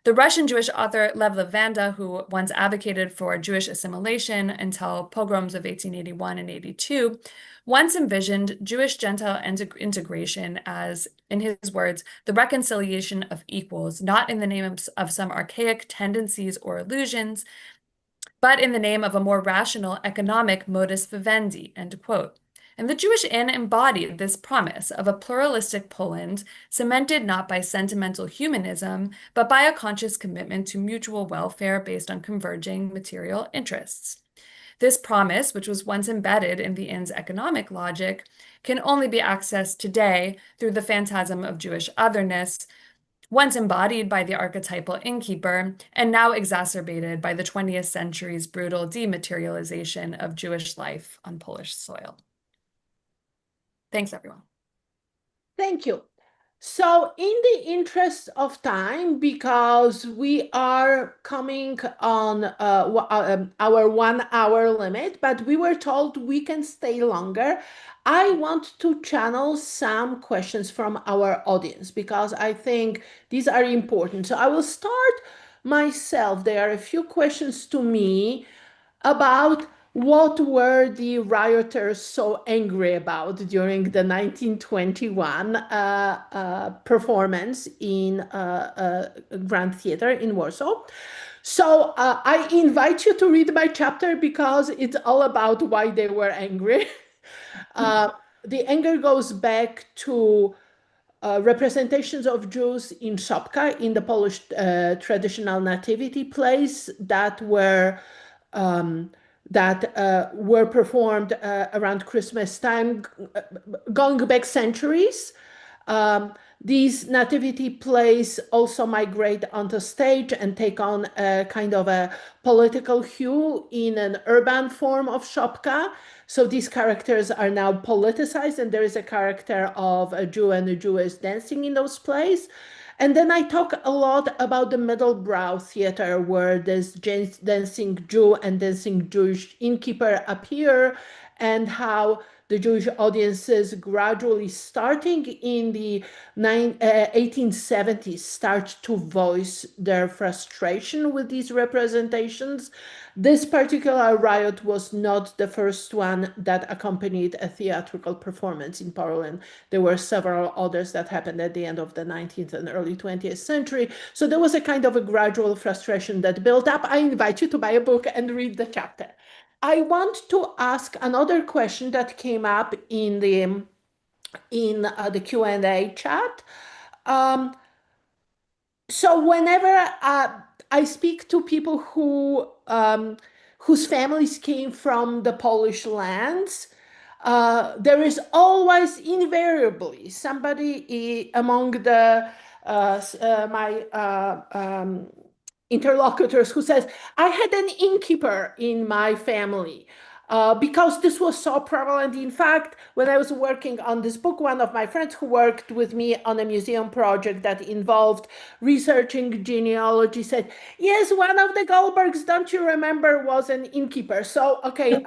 The Russian Jewish author Lev Levanda, who once advocated for Jewish assimilation until pogroms of 1881 and 82, once envisioned Jewish Gentile integration as, in his words, the reconciliation of equals, not in the name of some archaic tendencies or illusions, but in the name of a more rational economic modus vivendi, end quote. And the Jewish Inn embodied this promise of a pluralistic Poland, cemented not by sentimental humanism, but by a conscious commitment to mutual welfare based on converging material interests. This promise, which was once embedded in the inn's economic logic, can only be accessed today through the phantasm of Jewish otherness, once embodied by the archetypal innkeeper, and now exacerbated by the 20th century's brutal dematerialization of Jewish life on Polish soil. Thanks, everyone. Thank you. So in the interest of time, because we are coming on our 1 hour limit, but we were told we can stay longer, I want to channel some questions from our audience because I think these are important. So I will start myself. There are a few questions to me about what were the rioters so angry about during the 1921 performance in Grand Theater in Warsaw. So I invite you to read my chapter because it's all about why they were angry. The anger goes back to representations of Jews in Szopka, in the Polish traditional nativity plays that were performed around Christmas time, going back centuries. These nativity plays also migrate onto stage and take on a kind of a political hue in an urban form of Szopka. So these characters are now politicized, and there is a character of a Jew and a Jewess dancing in those plays. And then I talk a lot about the Middlebrow theater, where this dancing Jew and dancing Jewish innkeeper appear, and how the Jewish audiences gradually, starting in the 1870s, start to voice their frustration with these representations. This particular riot was not the first one that accompanied a theatrical performance in Poland. There were several others that happened at the end of the 19th and early 20th century. So there was a kind of a gradual frustration that built up. I invite you to buy a book and read the chapter. I want to ask another question that came up in the Q&A chat. So whenever I speak to people whose families came from the Polish lands, there is always invariably somebody among my interlocutors who says, I had an innkeeper in my family. Because this was so prevalent. In fact, when I was working on this book, one of my friends who worked with me on a museum project that involved researching genealogy said, yes, one of the Goldbergs, don't you remember, was an innkeeper. So, okay,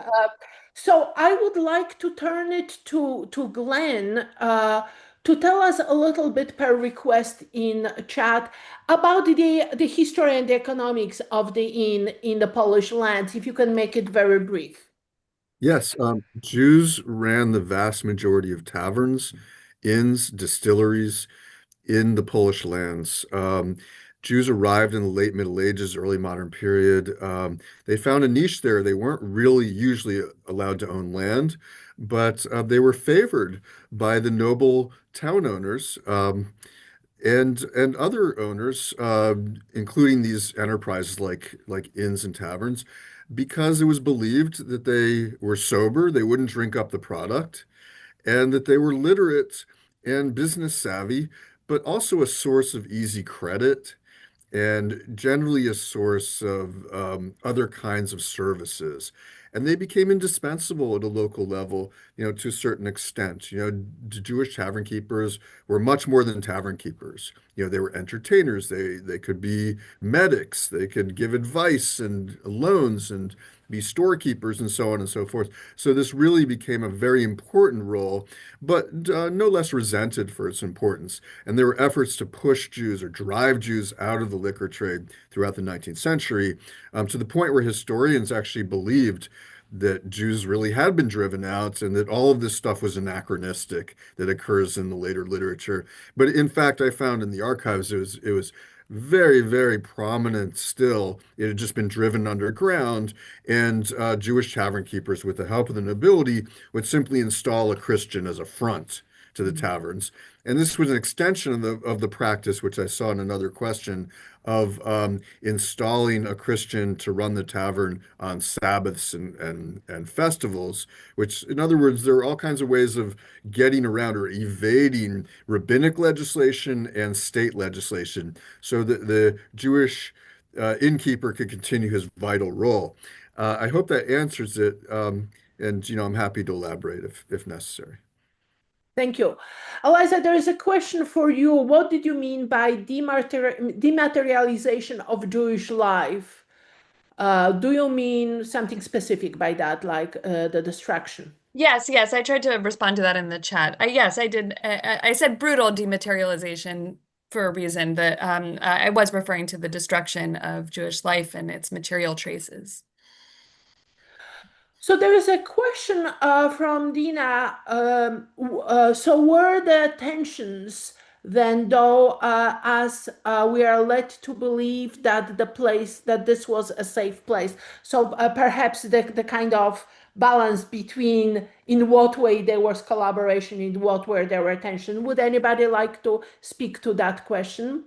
so I would like to turn it to Glenn to tell us a little bit per request in chat about the history and the economics of the inn in the Polish lands, if you can make it very brief. Yes, Jews ran the vast majority of taverns, inns, distilleries in the Polish lands. Jews arrived in the late Middle Ages, early modern period. They found a niche there. They weren't really usually allowed to own land, but they were favored by the noble town owners. And other owners, including these enterprises like inns and taverns, because it was believed that they were sober, they wouldn't drink up the product, and that they were literate and business savvy, but also a source of easy credit and generally a source of other kinds of services. And they became indispensable at a local level, to a certain extent. The Jewish tavern keepers were much more than tavern keepers. They were entertainers. They could be medics. They could give advice and loans and be storekeepers and so on and so forth. So this really became a very important role, but no less resented for its importance. And there were efforts to push Jews or drive Jews out of the liquor trade throughout the 19th century, to the point where historians actually believed that Jews really had been driven out and that all of this stuff was anachronistic that occurs in the later literature. But in fact, I found in the archives it was very, very prominent still. It had just been driven underground, and Jewish tavern keepers, with the help of the nobility, would simply install a Christian as a front to the taverns. And this was an extension of the practice, which I saw in another question, of installing a Christian to run the tavern on Sabbaths and festivals, which, in other words, there are all kinds of ways of getting around or evading rabbinic legislation and state legislation so that the Jewish innkeeper could continue his vital role. I hope that answers it. And, I'm happy to elaborate if necessary. Thank you. Eliza, there is a question for you. What did you mean by dematerialization of Jewish life? Do you mean something specific by that, like the destruction? Yes, I tried to respond to that in the chat. Yes, I did. I said brutal dematerialization for a reason, that I was referring to the destruction of Jewish life and its material traces. So there is a question from Dina. So were the tensions then, though, as we are led to believe that this was a safe place? So perhaps the kind of balance between in what way there was collaboration, in what way there were tensions. Would anybody like to speak to that question?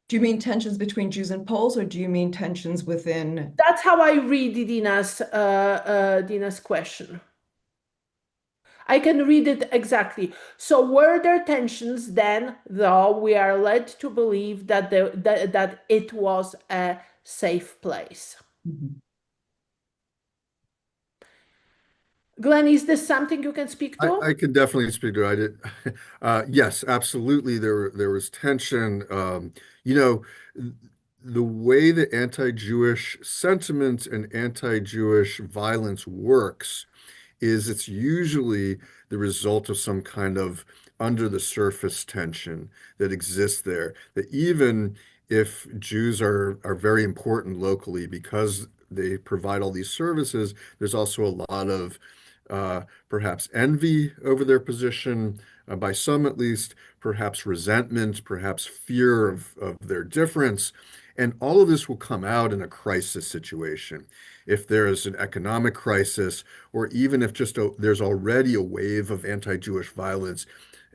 Do you mean tensions between Jews and Poles, or do you mean tensions within? That's how I read Dina's question. I can read it exactly. So were there tensions then, though we are led to believe that that it was a safe place? Mhm. Glenn, is this something you can speak to? I can definitely speak to it. Yes, absolutely. There was tension. The way that anti-Jewish sentiment and anti-Jewish violence works is it's usually the result of some kind of under the surface tension that exists there. That even if Jews are very important locally because they provide all these services, there's also a lot of perhaps envy over their position, by some at least, perhaps resentment, perhaps fear of their difference. And all of this will come out in a crisis situation. If there is an economic crisis, or even if there's already a wave of anti-Jewish violence,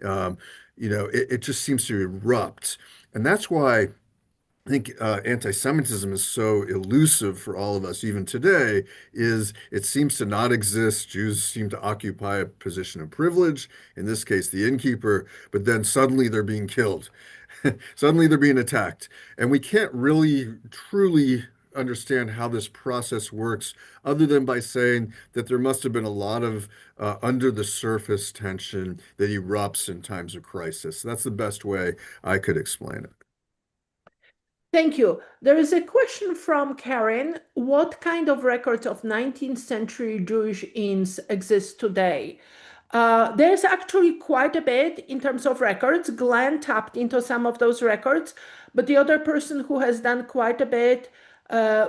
um, it just seems to erupt. And that's why I think anti-Semitism is so elusive for all of us, even today, is it seems to not exist. Jews seem to occupy a position of privilege, in this case, the innkeeper, but then suddenly they're being killed. Suddenly they're being attacked. And we can't really truly understand how this process works other than by saying that there must have been a lot of under the surface tension that erupts in times of crisis. That's the best way I could explain it. Thank you. There is a question from Karen. What kind of records of 19th century Jewish inns exist today? There's actually quite a bit in terms of records. Glenn tapped into some of those records, but the other person who has done quite a bit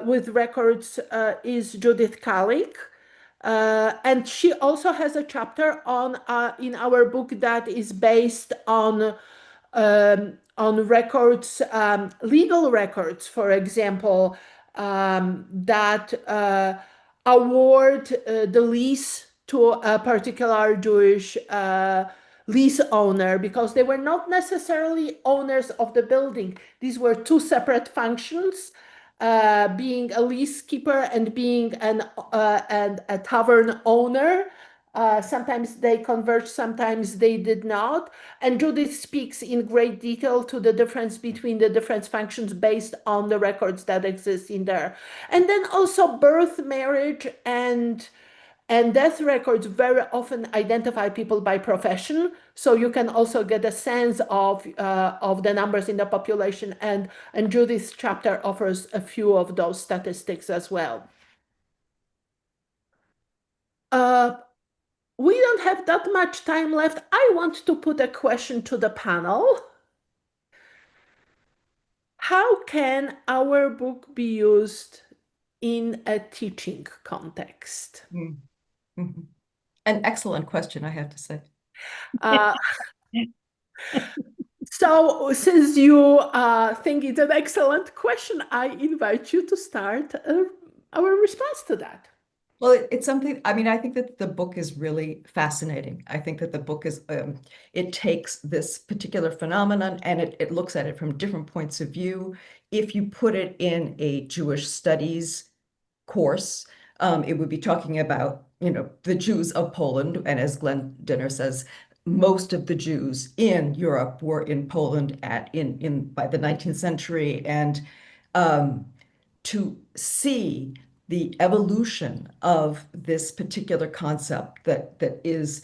with records is Judith Kalik. And she also has a chapter in our book that is based on records, legal records, for example, that award the lease to a particular Jewish lease owner, because they were not necessarily owners of the building. These were two separate functions, being a lease keeper and being and a tavern owner. Sometimes they converged, sometimes they did not. And Judith speaks in great detail to the difference between the different functions based on the records that exist in there. And then also birth, marriage, and death records very often identify people by profession. So you can also get a sense of the numbers in the population. And Judith's chapter offers a few of those statistics as well. We don't have that much time left. I want to put a question to the panel. How can our book be used in a teaching context? Mm-hmm. An excellent question, I have to say. So, since you think it's an excellent question, I invite you to start our response to that. Well, it's something, I mean, I think that the book is really fascinating. I think that the book is, it takes this particular phenomenon and it looks at it from different points of view. If you put it in a Jewish studies course, it would be talking about, the Jews of Poland. And as Glenn Dynner says, most of the Jews in Europe were in Poland by the 19th century. And to see the evolution of this particular concept that is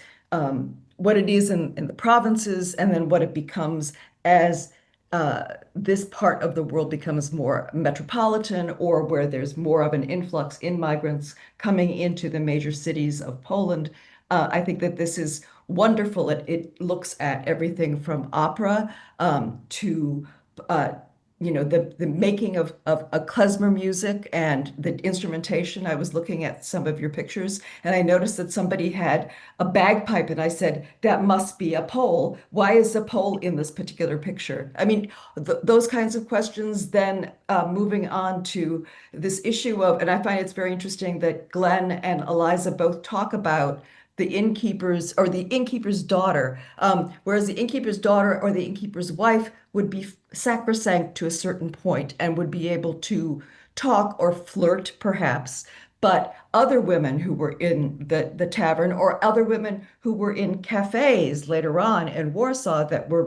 what it is in the provinces, and then what it becomes as this part of the world becomes more metropolitan, or where there's more of an influx in migrants coming into the major cities of Poland. I think that this is wonderful. It looks at everything from opera to the making of a klezmer music and the instrumentation. I was looking at some of your pictures and I noticed that somebody had a bagpipe, and I said, that must be a Pole. Why is a Pole in this particular picture? I mean, those kinds of questions. Then moving on to this issue of, and I find it's very interesting that Glenn and Eliza both talk about the innkeeper's or the innkeeper's daughter, whereas the innkeeper's daughter or the innkeeper's wife would be sacrosanct to a certain point and would be able to talk or flirt, perhaps. But other women who were in the tavern, or other women who were in cafes later on in Warsaw that were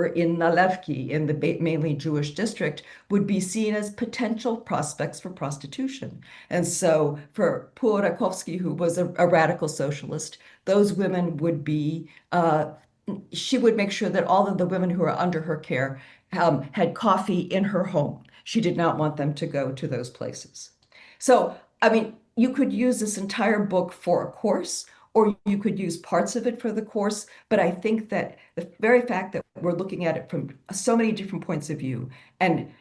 in Nalewki, in the mainly Jewish district, would be seen as potential prospects for prostitution. And so for Pół-Rakowski, who was a radical socialist, those women would be, she would make sure that all of the women who are under her care had coffee in her home. She did not want them to go to those places. So, I mean, you could use this entire book for a course, or you could use parts of it for the course. But I think that the very fact that we're looking at it from so many different points of view and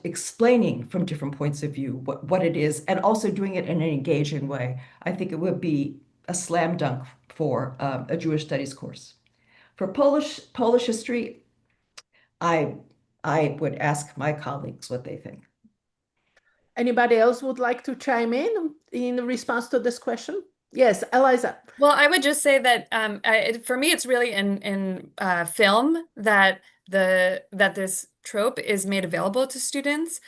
explaining from different points of view what it is, and also doing it in an engaging way, I think it would be a slam dunk for a Jewish studies course. For Polish history, I would ask my colleagues what they think. Anybody else would like to chime in response to this question? Yes, Eliza. Well, I would just say that for me, it's really in film that this trope is made available to students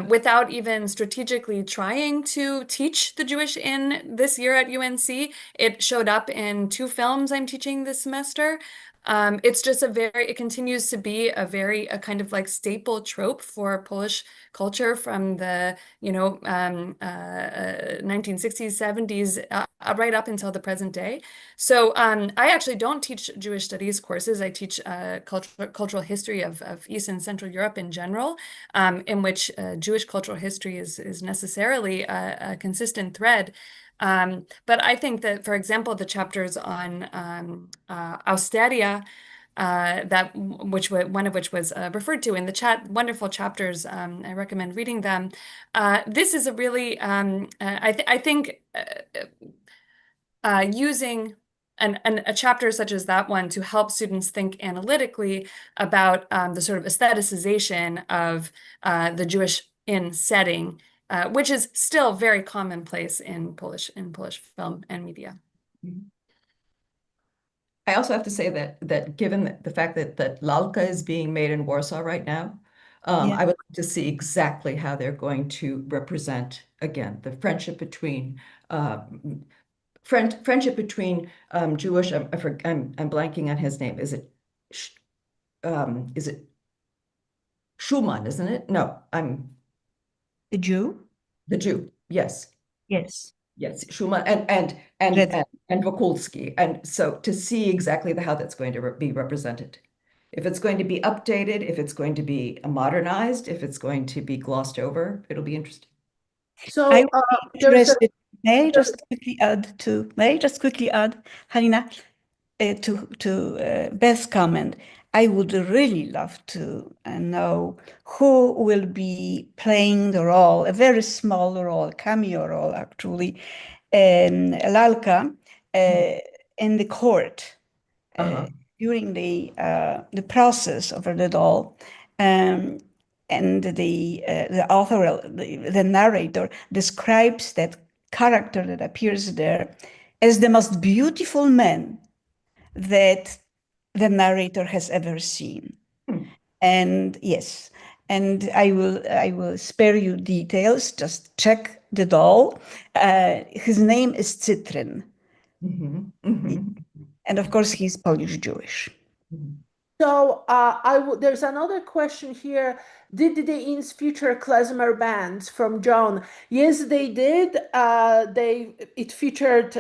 without even strategically trying to teach the Jewish in this year at UNC. It showed up in 2 films I'm teaching this semester. It's just it continues to be a kind of like staple trope for Polish culture from the 1960s, 70s, right up until the present day. So I actually don't teach Jewish studies courses. I teach cultural history of East and Central Europe in general, in which Jewish cultural history is necessarily a consistent thread. But I think that, for example, the chapters on Austeria, one of which was referred to in the chat, wonderful chapters. I recommend reading them. This is a really, I think, using a chapter such as that one to help students think analytically about the sort of aestheticization of the Jewish in setting, which is still very commonplace in Polish film and media. I also have to say that given the fact that Lalka is being made in Warsaw right now, I would like to see exactly how they're going to represent, again, the friendship between Jewish. I'm blanking on his name. Is it Schumann? Isn't it? No, The Jew? The Jew. Yes. Yes. Yes, Schumann and Wokulski. And so to see exactly how that's going to be represented. If it's going to be updated, if it's going to be modernized, if it's going to be glossed over, it'll be interesting. So I would be interested. May I just quickly add, Halina, to Beth's comment? I would really love to know who will be playing the role, a very small role, a cameo role actually, Lalka in the court. during the process of the doll, and the author, the narrator, describes that character that appears there as the most beautiful man that the narrator has ever seen. And yes, and I will spare you details. Just check the doll. His name is Cytryn, and of course he's Polish Jewish. So there's another question here. Did the Inns feature klezmer bands from John? Yes, they did. It featured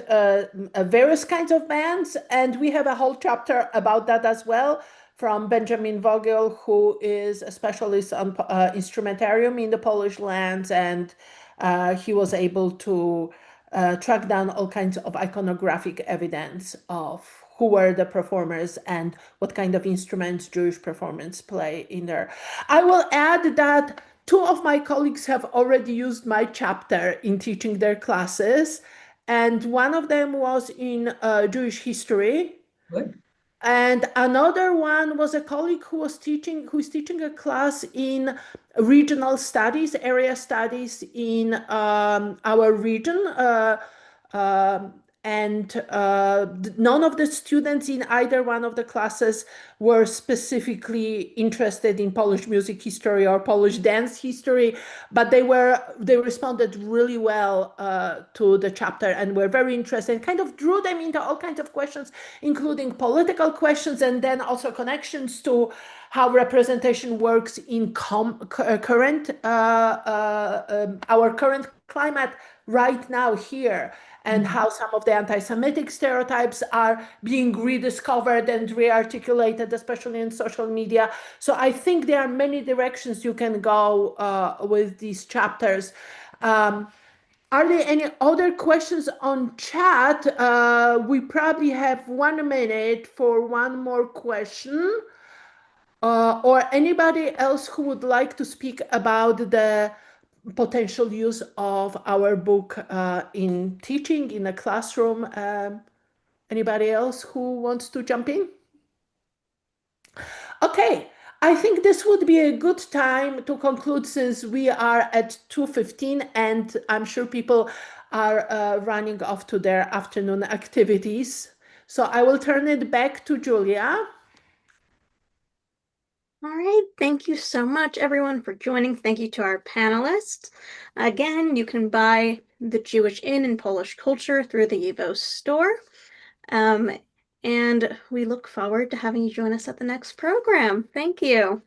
various kinds of bands, and we have a whole chapter about that as well from Benjamin Vogel, who is a specialist on instrumentarium in the Polish lands, and he was able to track down all kinds of iconographic evidence of who were the performers and what kind of instruments Jewish performers play in there. I will add that 2 of my colleagues have already used my chapter in teaching their classes, and one of them was in Jewish history. Good. And another one was a colleague who is teaching a class in regional studies, area studies in our region. And none of the students in either one of the classes were specifically interested in Polish music history or Polish dance history, but they responded really well to the chapter and were very interested, kind of drew them into all kinds of questions, including political questions, and then also connections to how representation works in our current climate right now here, and how some of the anti-Semitic stereotypes are being rediscovered and rearticulated, especially in social media. So I think there are many directions you can go with these chapters. Are there any other questions on chat? We probably have 1 minute for one more question. Or anybody else who would like to speak about the potential use of our book in teaching in a classroom. Anybody else who wants to jump in? Okay, I think this would be a good time to conclude, since we are at 2:15 and I'm sure people are running off to their afternoon activities. So I will turn it back to Julia. All right, thank you so much, everyone, for joining. Thank you to our panelists. Again, you can buy The Jewish Inn in Polish Culture through the YIVO store. And we look forward to having you join us at the next program. Thank you.